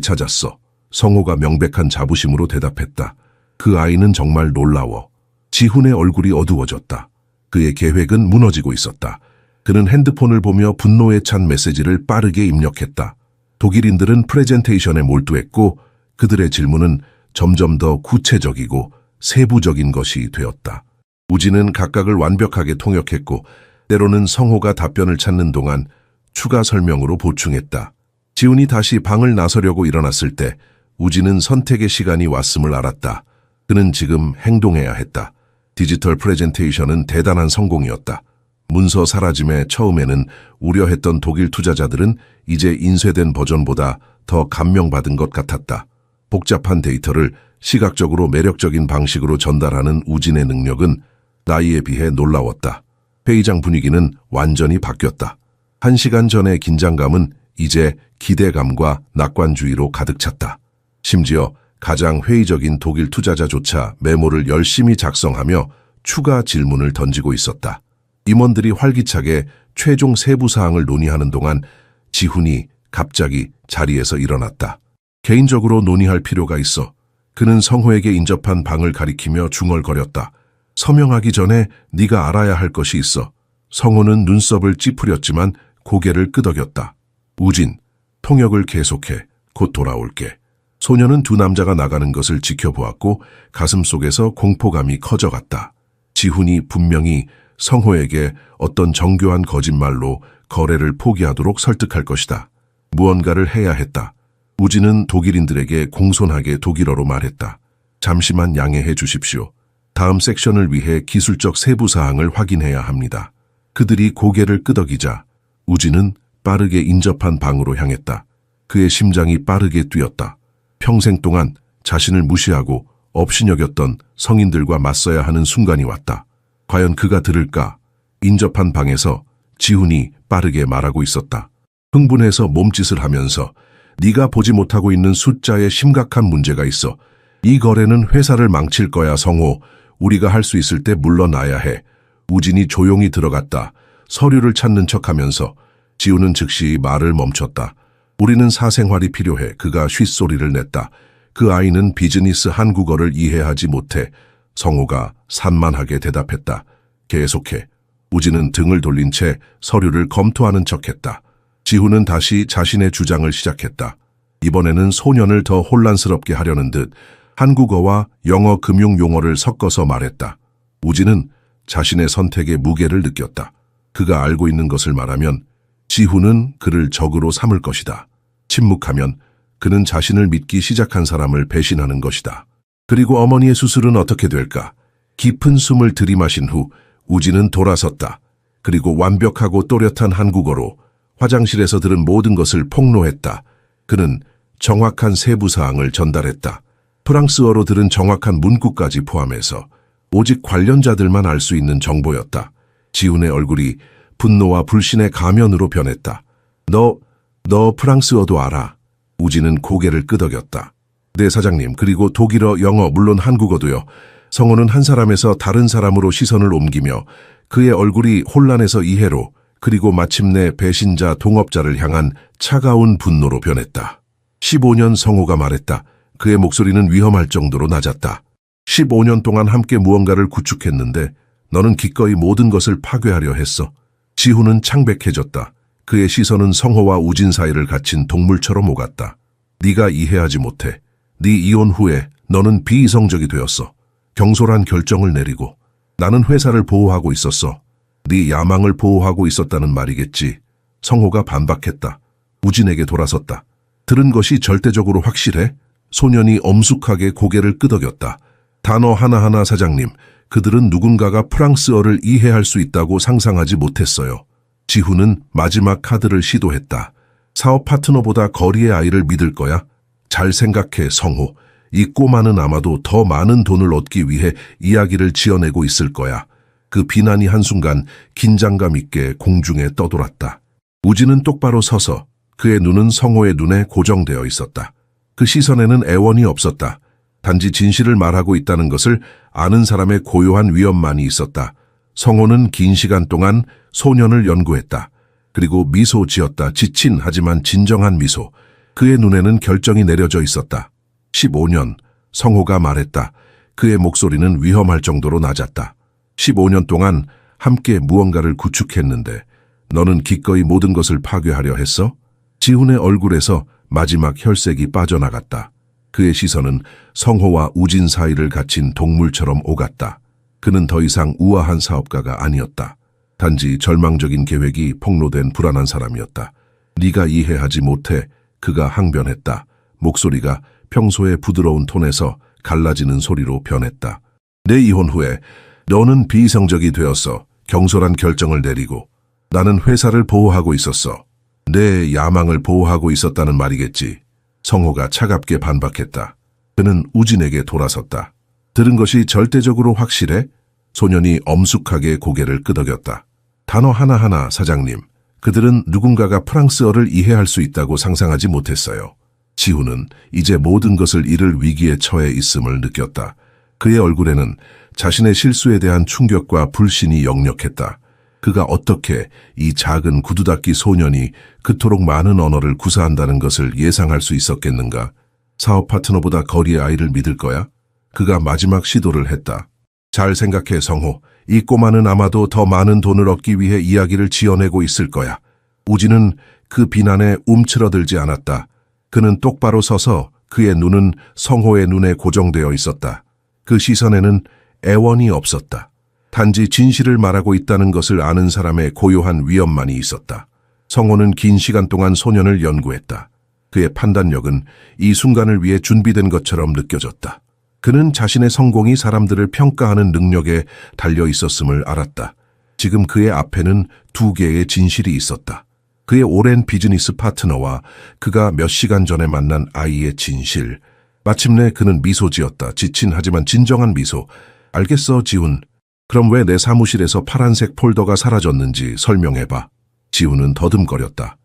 찾았어. 성호가 명백한 자부심으로 대답했다. 그 아이는 정말 놀라워. 지훈의 얼굴이 어두워졌다. 그의 계획은 무너지고 있었다. 그는 핸드폰을 보며 분노에 찬 메시지를 빠르게 입력했다. 독일인들은 프레젠테이션에 몰두했고 그들의 질문은 점점 더 구체적이고 세부적인 것이 되었다. 우진은 각각을 완벽하게 통역했고 때로는 성호가 답변을 찾는 동안 추가 설명으로 보충했다. 지훈이 다시 방을 나서려고 일어났을 때 우진은 선택의 시간이 왔음을 알았다. 그는 지금 행동해야 했다. 디지털 프레젠테이션은 대단한 성공이었다. 문서 사라짐에 처음에는 우려했던 독일 투자자들은 이제 인쇄된 버전보다 더 감명받은 것 같았다. 복잡한 데이터를 시각적으로 매력적인 방식으로 전달하는 우진의 능력은 나이에 비해 놀라웠다. 회의장 분위기는 완전히 바뀌었다. 1시간 전의 긴장감은 이제 기대감과 낙관주의로 가득 찼다. 심지어 가장 회의적인 독일 투자자조차 메모를 열심히 작성하며 추가 질문을 던지고 있었다. 임원들이 활기차게 최종 세부 사항을 논의하는 동안 지훈이 갑자기 자리에서 일어났다. 개인적으로 논의할 필요가 있어. 그는 성호에게 인접한 방을 가리키며 중얼거렸다. 서명하기 전에 네가 알아야 할 것이 있어. 성호는 눈썹을 찌푸렸지만 고개를 끄덕였다. 우진, 통역을 계속해. 곧 돌아올게. 소녀는 두 남자가 나가는 것을 지켜보았고 가슴속에서 공포감이 커져갔다. 지훈이 분명히 성호에게 어떤 정교한 거짓말로 거래를 포기하도록 설득할 것이다. 무언가를 해야 했다. 우진은 독일인들에게 공손하게 독일어로 말했다. 잠시만 양해해 주십시오. 다음 섹션을 위해 기술적 세부사항을 확인해야 합니다. 그들이 고개를 끄덕이자 우진은 빠르게 인접한 방으로 향했다. 그의 심장이 빠르게 뛰었다. 평생 동안 자신을 무시하고 업신여겼던 성인들과 맞서야 하는 순간이 왔다. 과연 그가 들을까? 인접한 방에서 지훈이 빠르게 말하고 있었다. 흥분해서 몸짓을 하면서 네가 보지 못하고 있는 숫자에 심각한 문제가 있어. 이 거래는 회사를 망칠 거야, 성호. 우리가 할 수 있을 때 물러나야 해. 우진이 조용히 들어갔다. 서류를 찾는 척하면서 지훈은 즉시 말을 멈췄다. 우리는 사생활이 필요해. 그가 쉿소리를 냈다. 그 아이는 비즈니스 한국어를 이해하지 못해. 성호가 산만하게 대답했다. 계속해. 우진은 등을 돌린 채 서류를 검토하는 척했다. 지훈은 다시 자신의 주장을 시작했다. 이번에는 소년을 더 혼란스럽게 하려는 듯 한국어와 영어 금융 용어를 섞어서 말했다. 우진은 자신의 선택의 무게를 느꼈다. 그가 알고 있는 것을 말하면 지훈은 그를 적으로 삼을 것이다. 침묵하면 그는 자신을 믿기 시작한 사람을 배신하는 것이다. 그리고 어머니의 수술은 어떻게 될까? 깊은 숨을 들이마신 후 우진은 돌아섰다. 그리고 완벽하고 또렷한 한국어로 화장실에서 들은 모든 것을 폭로했다. 그는 정확한 세부 사항을 전달했다. 프랑스어로 들은 정확한 문구까지 포함해서 오직 관련자들만 알 수 있는 정보였다. 지훈의 얼굴이 분노와 불신의 가면으로 변했다. 너 프랑스어도 알아? 우진은 고개를 끄덕였다. 네, 사장님. 그리고 독일어, 영어, 물론 한국어도요. 성호는 한 사람에서 다른 사람으로 시선을 옮기며 그의 얼굴이 혼란에서 이해로, 그리고 마침내 배신자 동업자를 향한 차가운 분노로 변했다. 15년 성호가 말했다. 그의 목소리는 위험할 정도로 낮았다. 15년 동안 함께 무언가를 구축했는데 너는 기꺼이 모든 것을 파괴하려 했어. 지훈은 창백해졌다. 그의 시선은 성호와 우진 사이를 갇힌 동물처럼 오갔다. 네가 이해하지 못해. 네 이혼 후에 너는 비이성적이 되었어. 경솔한 결정을 내리고 나는 회사를 보호하고 있었어. 네 야망을 보호하고 있었다는 말이겠지. 성호가 반박했다. 우진에게 돌아섰다. 들은 것이 절대적으로 확실해? 소년이 엄숙하게 고개를 끄덕였다. 단어 하나하나 사장님, 그들은 누군가가 프랑스어를 이해할 수 있다고 상상하지 못했어요. 지훈은 마지막 카드를 시도했다. 사업 파트너보다 거리의 아이를 믿을 거야? 잘 생각해, 성호. 이 꼬마는 아마도 더 많은 돈을 얻기 위해 이야기를 지어내고 있을 거야. 그 비난이 한순간 긴장감 있게 공중에 떠돌았다. 우진은 똑바로 서서 그의 눈은 성호의 눈에 고정되어 있었다. 그 시선에는 애원이 없었다. 단지 진실을 말하고 있다는 것을 아는 사람의 고요한 위험만이 있었다. 성호는 긴 시간 동안 소년을 연구했다. 그리고 미소 지었다. 지친 하지만 진정한 미소. 그의 눈에는 결정이 내려져 있었다. 15년, 성호가 말했다. 그의 목소리는 위험할 정도로 낮았다. 15년 동안 함께 무언가를 구축했는데 너는 기꺼이 모든 것을 파괴하려 했어? 지훈의 얼굴에서 마지막 혈색이 빠져나갔다. 그의 시선은 성호와 우진 사이를 갇힌 동물처럼 오갔다. 그는 더 이상 우아한 사업가가 아니었다. 단지 절망적인 계획이 폭로된 불안한 사람이었다. 네가 이해하지 못해. 그가 항변했다. 목소리가 평소의 부드러운 톤에서 갈라지는 소리로 변했다. 내 이혼 후에 너는 비이성적이 되었어. 경솔한 결정을 내리고 나는 회사를 보호하고 있었어. 내 야망을 보호하고 있었다는 말이겠지. 성호가 차갑게 반박했다. 그는 우진에게 돌아섰다. 들은 것이 절대적으로 확실해? 소년이 엄숙하게 고개를 끄덕였다. 단어 하나하나 사장님. 그들은 누군가가 프랑스어를 이해할 수 있다고 상상하지 못했어요. 지훈은 이제 모든 것을 잃을 위기에 처해 있음을 느꼈다. 그의 얼굴에는 자신의 실수에 대한 충격과 불신이 역력했다. 그가 어떻게 이 작은 구두닦이 소년이 그토록 많은 언어를 구사한다는 것을 예상할 수 있었겠는가? 사업 파트너보다 거리의 아이를 믿을 거야? 그가 마지막 시도를 했다. 잘 생각해, 성호. 이 꼬마는 아마도 더 많은 돈을 얻기 위해 이야기를 지어내고 있을 거야. 우진은 그 비난에 움츠러들지 않았다. 그는 똑바로 서서 그의 눈은 성호의 눈에 고정되어 있었다. 그 시선에는 애원이 없었다. 단지 진실을 말하고 있다는 것을 아는 사람의 고요한 위험만이 있었다. 성호는 긴 시간 동안 소년을 연구했다. 그의 판단력은 이 순간을 위해 준비된 것처럼 느껴졌다. 그는 자신의 성공이 사람들을 평가하는 능력에 달려 있었음을 알았다. 지금 그의 앞에는 두 개의 진실이 있었다. 그의 오랜 비즈니스 파트너와 그가 몇 시간 전에 만난 아이의 진실. 마침내 그는 미소 지었다. 지친 하지만 진정한 미소. 알겠어, 지훈. 그럼 왜 내 사무실에서 파란색 폴더가 사라졌는지 설명해봐. 지훈은 더듬거렸다.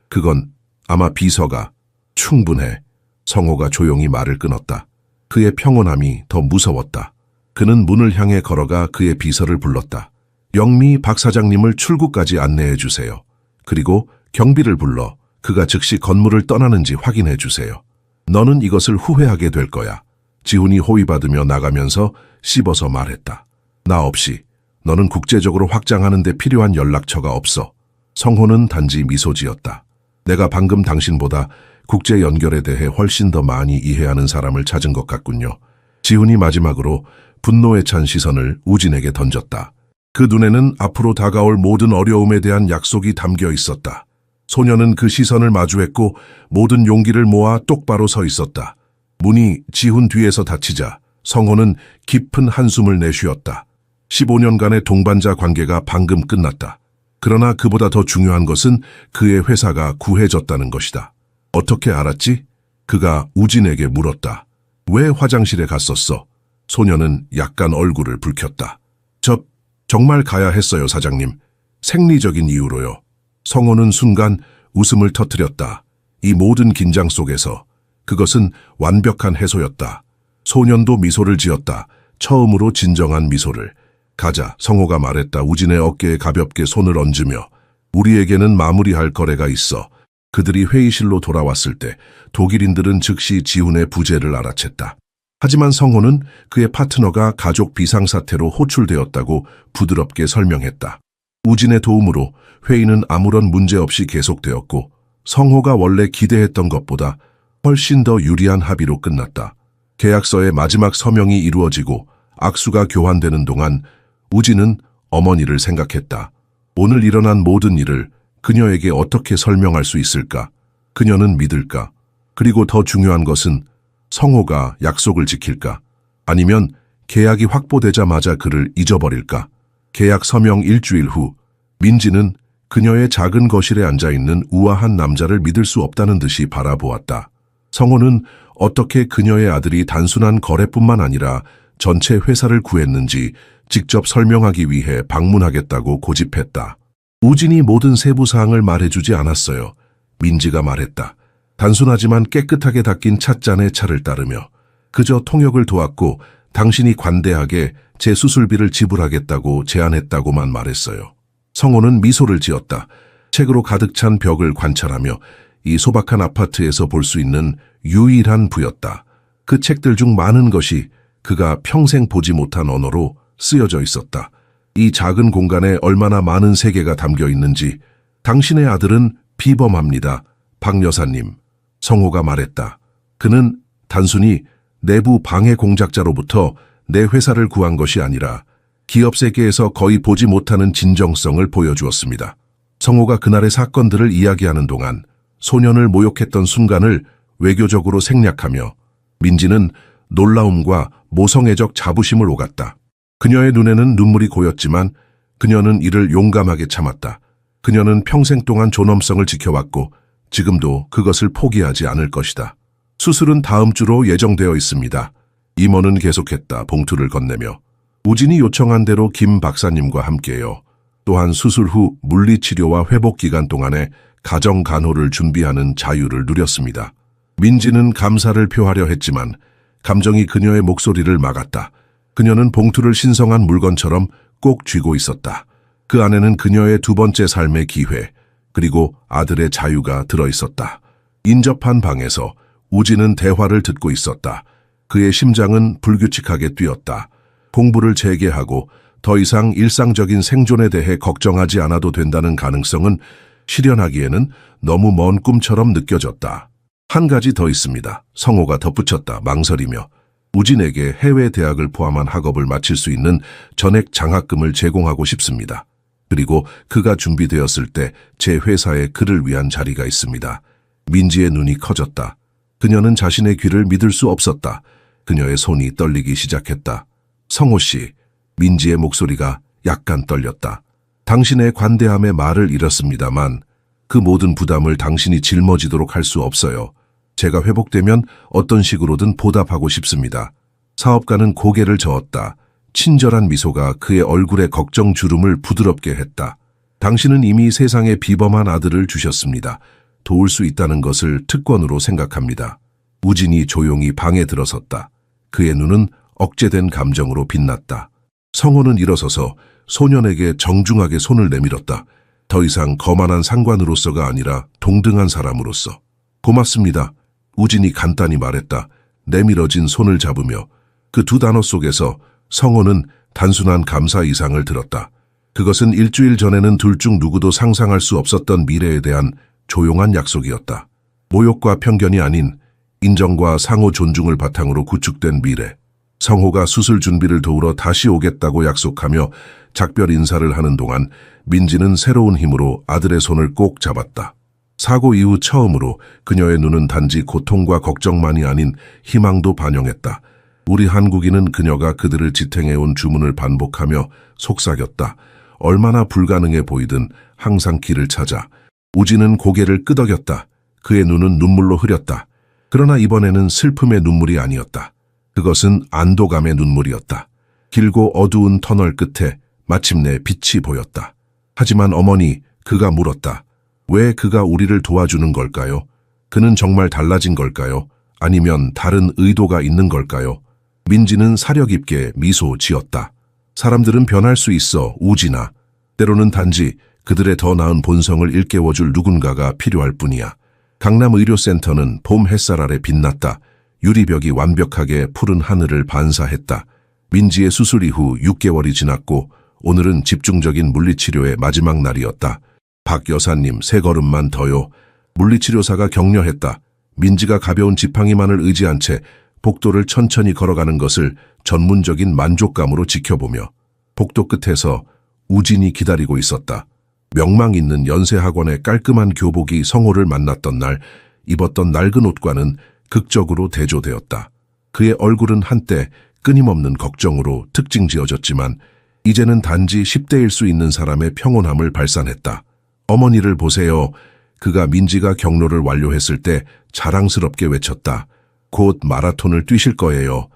그건 아마 비서가. 충분해. 성호가 조용히 말을 끊었다. 그의 평온함이 더 무서웠다. 그는 문을 향해 걸어가 그의 비서를 불렀다. 영미 박 사장님을 출구까지 안내해 주세요. 그리고 경비를 불러 그가 즉시 건물을 떠나는지 확인해 주세요. 너는 이것을 후회하게 될 거야. 지훈이 호위받으며 나가면서 씹어서 말했다. 나 없이 너는 국제적으로 확장하는 데 필요한 연락처가 없어. 성호는 단지 미소 지었다. 내가 방금 당신보다 국제 연결에 대해 훨씬 더 많이 이해하는 사람을 찾은 것 같군요. 지훈이 마지막으로 분노에 찬 시선을 우진에게 던졌다. 그 눈에는 앞으로 다가올 모든 어려움에 대한 약속이 담겨 있었다. 소녀는 그 시선을 마주했고 모든 용기를 모아 똑바로 서 있었다. 문이 지훈 뒤에서 닫히자 성호는 깊은 한숨을 내쉬었다. 15년간의 동반자 관계가 방금 끝났다. 그러나 그보다 더 중요한 것은 그의 회사가 구해졌다는 것이다. 어떻게 알았지? 그가 우진에게 물었다. 왜 화장실에 갔었어? 소녀는 약간 얼굴을 붉혔다. 정말 가야 했어요, 사장님. 생리적인 이유로요. 성호는 순간 웃음을 터뜨렸다. 이 모든 긴장 속에서 그것은 완벽한 해소였다. 소년도 미소를 지었다. 처음으로 진정한 미소를. 가자, 성호가 말했다. 우진의 어깨에 가볍게 손을 얹으며. 우리에게는 마무리할 거래가 있어. 그들이 회의실로 돌아왔을 때 독일인들은 즉시 지훈의 부재를 알아챘다. 하지만 성호는 그의 파트너가 가족 비상사태로 호출되었다고 부드럽게 설명했다. 우진의 도움으로 회의는 아무런 문제 없이 계속되었고 성호가 원래 기대했던 것보다 훨씬 더 유리한 합의로 끝났다. 계약서의 마지막 서명이 이루어지고 악수가 교환되는 동안 우진은 어머니를 생각했다. 오늘 일어난 모든 일을 그녀에게 어떻게 설명할 수 있을까? 그녀는 믿을까? 그리고 더 중요한 것은 성호가 약속을 지킬까? 아니면 계약이 확보되자마자 그를 잊어버릴까? 계약 서명 일주일 후 민지는 그녀의 작은 거실에 앉아있는 우아한 남자를 믿을 수 없다는 듯이 바라보았다. 성호는 어떻게 그녀의 아들이 단순한 거래뿐만 아니라 전체 회사를 구했는지 직접 설명하기 위해 방문하겠다고 고집했다. 우진이 모든 세부사항을 말해주지 않았어요. 민지가 말했다. 단순하지만 깨끗하게 닦인 찻잔에 차를 따르며 그저 통역을 도왔고 당신이 관대하게 제 수술비를 지불하겠다고 제안했다고만 말했어요. 성호는 미소를 지었다. 책으로 가득 찬 벽을 관찰하며 이 소박한 아파트에서 볼 수 있는 유일한 부였다. 그 책들 중 많은 것이 그가 평생 보지 못한 언어로 쓰여져 있었다. 이 작은 공간에 얼마나 많은 세계가 담겨 있는지. 당신의 아들은 비범합니다. 박 여사님. 성호가 말했다. 그는 단순히 내부 방해 공작자로부터 내 회사를 구한 것이 아니라 기업 세계에서 거의 보지 못하는 진정성을 보여주었습니다. 성호가 그날의 사건들을 이야기하는 동안 소년을 모욕했던 순간을 외교적으로 생략하며 민지는 놀라움과 모성애적 자부심을 오갔다. 그녀의 눈에는 눈물이 고였지만 그녀는 이를 용감하게 참았다. 그녀는 평생 동안 존엄성을 지켜왔고 지금도 그것을 포기하지 않을 것이다. 수술은 다음 주로 예정되어 있습니다. 임원은 계속했다. 봉투를 건네며. 우진이 요청한 대로 김 박사님과 함께요. 또한 수술 후 물리치료와 회복 기간 동안에 가정 간호를 준비하는 자유를 누렸습니다. 민지는 감사를 표하려 했지만 감정이 그녀의 목소리를 막았다. 그녀는 봉투를 신성한 물건처럼 꼭 쥐고 있었다. 그 안에는 그녀의 두 번째 삶의 기회, 그리고 아들의 자유가 들어있었다. 인접한 방에서 우진은 대화를 듣고 있었다. 그의 심장은 불규칙하게 뛰었다. 공부를 재개하고 더 이상 일상적인 생존에 대해 걱정하지 않아도 된다는 가능성은 실현하기에는 너무 먼 꿈처럼 느껴졌다. 한 가지 더 있습니다. 성호가 덧붙였다. 망설이며. 우진에게 해외 대학을 포함한 학업을 마칠 수 있는 전액 장학금을 제공하고 싶습니다. 그리고 그가 준비되었을 때 제 회사에 그를 위한 자리가 있습니다. 민지의 눈이 커졌다. 그녀는 자신의 귀를 믿을 수 없었다. 그녀의 손이 떨리기 시작했다. 성호 씨, 민지의 목소리가 약간 떨렸다. 당신의 관대함에 말을 잃었습니다만 그 모든 부담을 당신이 짊어지도록 할 수 없어요. 제가 회복되면 어떤 식으로든 보답하고 싶습니다. 사업가는 고개를 저었다. 친절한 미소가 그의 얼굴에 걱정 주름을 부드럽게 했다. 당신은 이미 세상에 비범한 아들을 주셨습니다. 도울 수 있다는 것을 특권으로 생각합니다. 우진이 조용히 방에 들어섰다. 그의 눈은 억제된 감정으로 빛났다. 성호는 일어서서 소년에게 정중하게 손을 내밀었다. 더 이상 거만한 상관으로서가 아니라 동등한 사람으로서. 고맙습니다. 우진이 간단히 말했다. 내밀어진 손을 잡으며 그 두 단어 속에서 성호는 단순한 감사 이상을 들었다. 그것은 일주일 전에는 둘 중 누구도 상상할 수 없었던 미래에 대한 조용한 약속이었다. 모욕과 편견이 아닌 인정과 상호 존중을 바탕으로 구축된 미래. 성호가 수술 준비를 도우러 다시 오겠다고 약속하며 작별 인사를 하는 동안 민지는 새로운 힘으로 아들의 손을 꼭 잡았다. 사고 이후 처음으로 그녀의 눈은 단지 고통과 걱정만이 아닌 희망도 반영했다. 우리 한국인은 그녀가 그들을 지탱해온 주문을 반복하며 속삭였다. 얼마나 불가능해 보이든 항상 길을 찾아. 우진은 고개를 끄덕였다. 그의 눈은 눈물로 흐렸다. 그러나 이번에는 슬픔의 눈물이 아니었다. 그것은 안도감의 눈물이었다. 길고 어두운 터널 끝에 마침내 빛이 보였다. 하지만 어머니, 그가 물었다. 왜 그가 우리를 도와주는 걸까요? 그는 정말 달라진 걸까요? 아니면 다른 의도가 있는 걸까요? 민지는 사려 깊게 미소 지었다. 사람들은 변할 수 있어, 우진아. 때로는 단지 그들의 더 나은 본성을 일깨워줄 누군가가 필요할 뿐이야. 강남의료센터는 봄 햇살 아래 빛났다. 유리벽이 완벽하게 푸른 하늘을 반사했다. 민지의 수술 이후 6개월이 지났고 오늘은 집중적인 물리치료의 마지막 날이었다. 박 여사님, 3걸음만 더요. 물리치료사가 격려했다. 민지가 가벼운 지팡이만을 의지한 채 복도를 천천히 걸어가는 것을 전문적인 만족감으로 지켜보며 복도 끝에서 우진이 기다리고 있었다. 명망 있는 연세학원의 깔끔한 교복이 성호를 만났던 날 입었던 낡은 옷과는 극적으로 대조되었다. 그의 얼굴은 한때 끊임없는 걱정으로 특징 지어졌지만 이제는 단지 10대일 수 있는 사람의 평온함을 발산했다. 어머니를 보세요. 그가 민지가 경로를 완료했을 때 자랑스럽게 외쳤다. 곧 마라톤을 뛰실 거예요.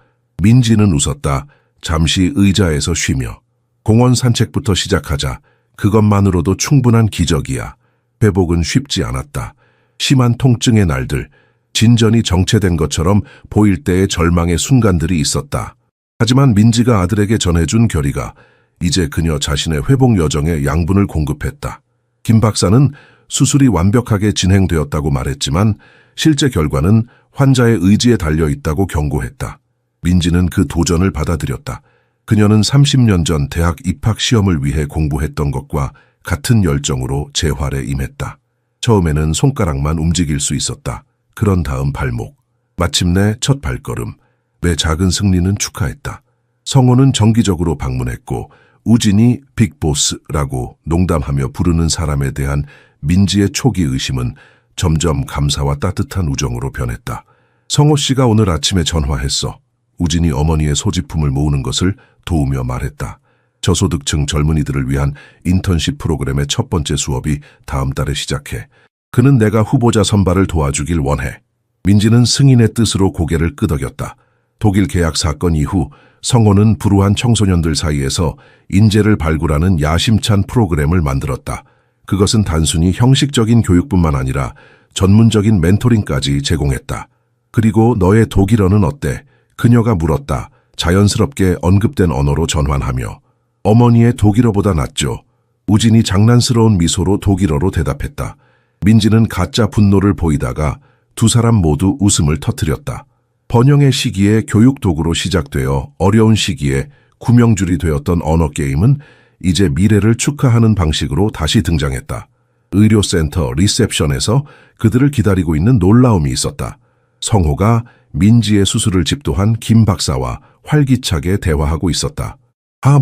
민지는 웃었다. 잠시 의자에서 쉬며. 공원 산책부터 시작하자. 그것만으로도 충분한 기적이야. 회복은 쉽지 않았다. 심한 통증의 날들, 진전이 정체된 것처럼 보일 때의 절망의 순간들이 있었다. 하지만 민지가 아들에게 전해준 결의가 이제 그녀 자신의 회복 여정에 양분을 공급했다. 김 박사는 수술이 완벽하게 진행되었다고 말했지만 실제 결과는 환자의 의지에 달려있다고 경고했다. 민지는 그 도전을 받아들였다. 그녀는 30년 전 대학 입학 시험을 위해 공부했던 것과 같은 열정으로 재활에 임했다. 처음에는 손가락만 움직일 수 있었다. 그런 다음 발목. 마침내 첫 발걸음. 매 작은 승리는 축하했다. 성호는 정기적으로 방문했고 우진이 빅보스라고 농담하며 부르는 사람에 대한 민지의 초기 의심은 점점 감사와 따뜻한 우정으로 변했다. 성호 씨가 오늘 아침에 전화했어. 우진이 어머니의 소지품을 모으는 것을 도우며 말했다. 저소득층 젊은이들을 위한 인턴십 프로그램의 첫 번째 수업이 다음 달에 시작해. 그는 내가 후보자 선발을 도와주길 원해. 민지는 승인의 뜻으로 고개를 끄덕였다. 독일 계약 사건 이후 성호는 불우한 청소년들 사이에서 인재를 발굴하는 야심찬 프로그램을 만들었다. 그것은 단순히 형식적인 교육뿐만 아니라 전문적인 멘토링까지 제공했다. 그리고 너의 독일어는 어때? 그녀가 물었다. 자연스럽게 언급된 언어로 전환하며. 어머니의 독일어보다 낫죠. 우진이 장난스러운 미소로 독일어로 대답했다. 민지는 가짜 분노를 보이다가 두 사람 모두 웃음을 터뜨렸다. 번영의 시기에 교육 도구로 시작되어 어려운 시기에 구명줄이 되었던 언어 게임은 이제 미래를 축하하는 방식으로 다시 등장했다. 의료센터 리셉션에서 그들을 기다리고 있는 놀라움이 있었다. 성호가 민지의 수술을 집도한 김 박사와 활기차게 대화하고 있었다.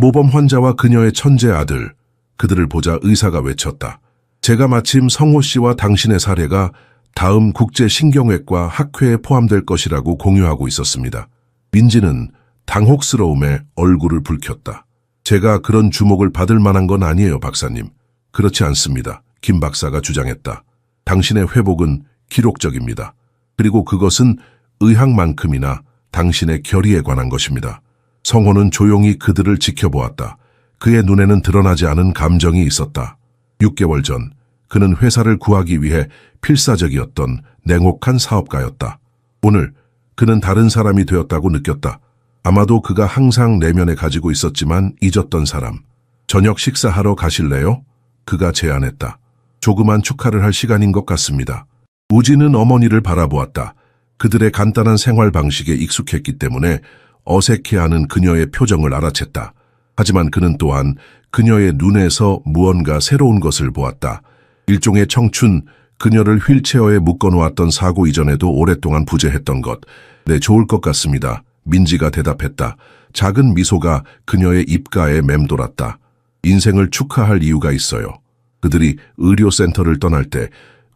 모범 환자와 그녀의 천재 아들. 그들을 보자 의사가 외쳤다. 제가 마침 성호 씨와 당신의 사례가 다음 국제신경외과 학회에 포함될 것이라고 공유하고 있었습니다. 민지는 당혹스러움에 얼굴을 붉혔다. 제가 그런 주목을 받을 만한 건 아니에요, 박사님. 그렇지 않습니다. 김 박사가 주장했다. 당신의 회복은 기록적입니다. 그리고 그것은 의학만큼이나 당신의 결의에 관한 것입니다. 성호는 조용히 그들을 지켜보았다. 그의 눈에는 드러나지 않은 감정이 있었다. 6개월 전 그는 회사를 구하기 위해 필사적이었던 냉혹한 사업가였다. 오늘 그는 다른 사람이 되었다고 느꼈다. 아마도 그가 항상 내면에 가지고 있었지만 잊었던 사람. 저녁 식사하러 가실래요? 그가 제안했다. 조그만 축하를 할 시간인 것 같습니다. 우진은 어머니를 바라보았다. 그들의 간단한 생활 방식에 익숙했기 때문에 어색해하는 그녀의 표정을 알아챘다. 하지만 그는 또한 그녀의 눈에서 무언가 새로운 것을 보았다. 일종의 청춘, 그녀를 휠체어에 묶어놓았던 사고 이전에도 오랫동안 부재했던 것. 네, 좋을 것 같습니다. 민지가 대답했다. 작은 미소가 그녀의 입가에 맴돌았다. 인생을 축하할 이유가 있어요. 그들이 의료센터를 떠날 때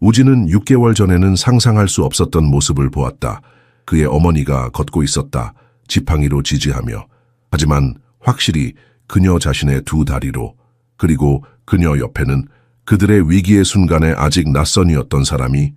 우진은 6개월 전에는 상상할 수 없었던 모습을 보았다. 그의 어머니가 걷고 있었다. 지팡이로 지지하며. 하지만 확실히 그녀 자신의 두 다리로, 그리고 그녀 옆에는 그들의 위기의 순간에 아직 낯선이었던 사람이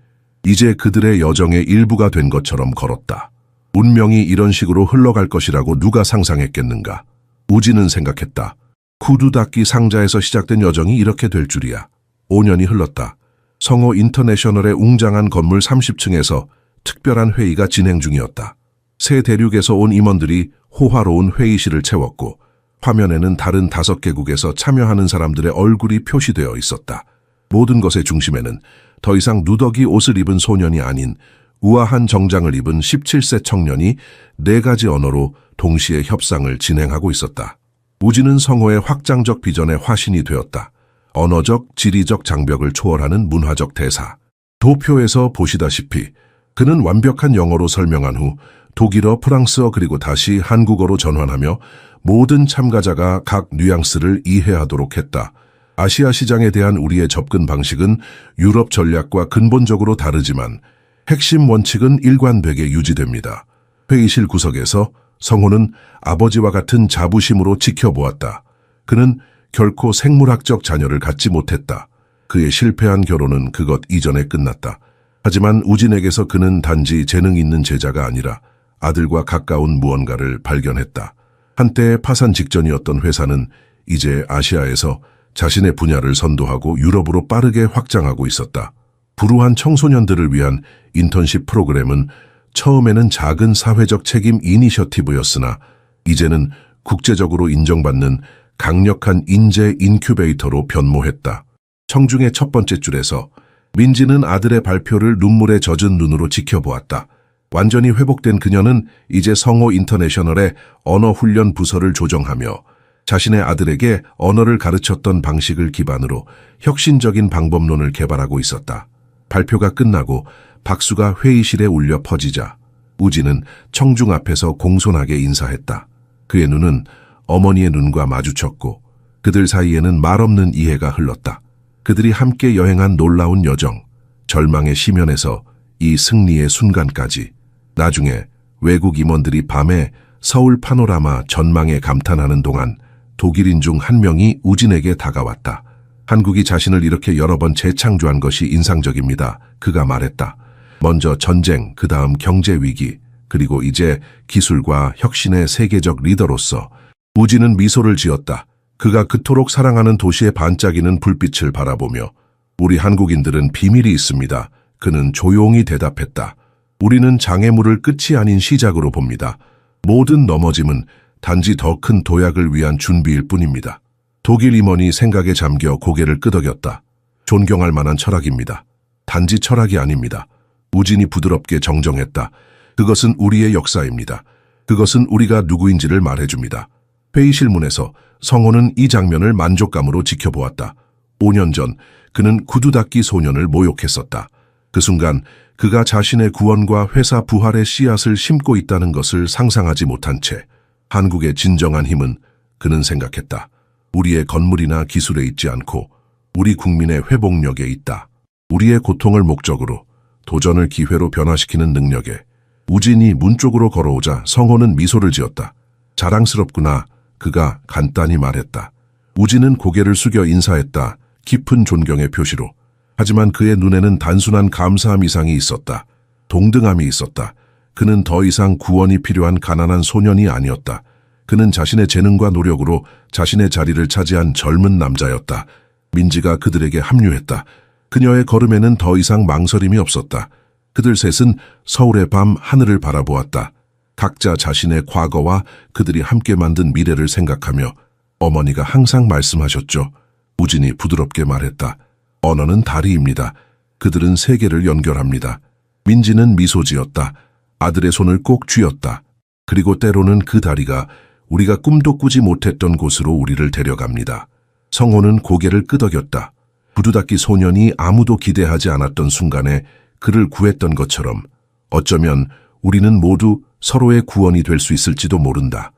이제 그들의 여정의 일부가 된 것처럼 걸었다. 운명이 이런 식으로 흘러갈 것이라고 누가 상상했겠는가? 우진은 생각했다. 구두 닦기 상자에서 시작된 여정이 이렇게 될 줄이야. 5년이 흘렀다. 성호 인터내셔널의 웅장한 건물 30층에서 특별한 회의가 진행 중이었다. 새 대륙에서 온 임원들이 호화로운 회의실을 채웠고 화면에는 다른 5개국에서 참여하는 사람들의 얼굴이 표시되어 있었다. 모든 것의 중심에는 더 이상 누더기 옷을 입은 소년이 아닌 우아한 정장을 입은 17세 청년이 4가지 언어로 동시에 협상을 진행하고 있었다. 우진은 성호의 확장적 비전의 화신이 되었다. 언어적, 지리적 장벽을 초월하는 문화적 대사. 도표에서 보시다시피 그는 완벽한 영어로 설명한 후 독일어, 프랑스어 그리고 다시 한국어로 전환하며 모든 참가자가 각 뉘앙스를 이해하도록 했다. 아시아 시장에 대한 우리의 접근 방식은 유럽 전략과 근본적으로 다르지만 핵심 원칙은 일관되게 유지됩니다. 회의실 구석에서 성호는 아버지와 같은 자부심으로 지켜보았다. 그는 결코 생물학적 자녀를 갖지 못했다. 그의 실패한 결혼은 그것 이전에 끝났다. 하지만 우진에게서 그는 단지 재능 있는 제자가 아니라 아들과 가까운 무언가를 발견했다. 한때 파산 직전이었던 회사는 이제 아시아에서 자신의 분야를 선도하고 유럽으로 빠르게 확장하고 있었다. 불우한 청소년들을 위한 인턴십 프로그램은 처음에는 작은 사회적 책임 이니셔티브였으나 이제는 국제적으로 인정받는 강력한 인재 인큐베이터로 변모했다. 청중의 첫 번째 줄에서 민지는 아들의 발표를 눈물에 젖은 눈으로 지켜보았다. 완전히 회복된 그녀는 이제 성호 인터내셔널의 언어훈련 부서를 조정하며 자신의 아들에게 언어를 가르쳤던 방식을 기반으로 혁신적인 방법론을 개발하고 있었다. 발표가 끝나고 박수가 회의실에 울려 퍼지자 우진은 청중 앞에서 공손하게 인사했다. 그의 눈은 어머니의 눈과 마주쳤고 그들 사이에는 말없는 이해가 흘렀다. 그들이 함께 여행한 놀라운 여정, 절망의 시면에서 이 승리의 순간까지. 나중에 외국 임원들이 밤에 서울 파노라마 전망에 감탄하는 동안 독일인 중 한 명이 우진에게 다가왔다. 한국이 자신을 이렇게 여러 번 재창조한 것이 인상적입니다. 그가 말했다. 먼저 전쟁, 그 다음 경제 위기, 그리고 이제 기술과 혁신의 세계적 리더로서. 우진은 미소를 지었다. 그가 그토록 사랑하는 도시의 반짝이는 불빛을 바라보며 우리 한국인들은 비밀이 있습니다. 그는 조용히 대답했다. 우리는 장애물을 끝이 아닌 시작으로 봅니다. 모든 넘어짐은 단지 더 큰 도약을 위한 준비일 뿐입니다. 독일 임원이 생각에 잠겨 고개를 끄덕였다. 존경할 만한 철학입니다. 단지 철학이 아닙니다. 우진이 부드럽게 정정했다. 그것은 우리의 역사입니다. 그것은 우리가 누구인지를 말해줍니다. 회의실 문에서 성호는 이 장면을 만족감으로 지켜보았다. 5년 전 그는 구두 닦기 소년을 모욕했었다. 그 순간 그가 자신의 구원과 회사 부활의 씨앗을 심고 있다는 것을 상상하지 못한 채 한국의 진정한 힘은 그는 생각했다. 우리의 건물이나 기술에 있지 않고 우리 국민의 회복력에 있다. 우리의 고통을 목적으로, 도전을 기회로 변화시키는 능력에. 우진이 문 쪽으로 걸어오자 성호는 미소를 지었다. 자랑스럽구나. 그가 간단히 말했다. 우진은 고개를 숙여 인사했다. 깊은 존경의 표시로. 하지만 그의 눈에는 단순한 감사함 이상이 있었다. 동등함이 있었다. 그는 더 이상 구원이 필요한 가난한 소년이 아니었다. 그는 자신의 재능과 노력으로 자신의 자리를 차지한 젊은 남자였다. 민지가 그들에게 합류했다. 그녀의 걸음에는 더 이상 망설임이 없었다. 그들 셋은 서울의 밤 하늘을 바라보았다. 각자 자신의 과거와 그들이 함께 만든 미래를 생각하며 어머니가 항상 말씀하셨죠. 우진이 부드럽게 말했다. 언어는 다리입니다. 그들은 세계를 연결합니다. 민지는 미소 지었다. 아들의 손을 꼭 쥐었다. 그리고 때로는 그 다리가 우리가 꿈도 꾸지 못했던 곳으로 우리를 데려갑니다. 성호는 고개를 끄덕였다. 구두 닦기 소년이 아무도 기대하지 않았던 순간에 그를 구했던 것처럼 어쩌면 우리는 모두 서로의 구원이 될 수 있을지도 모른다.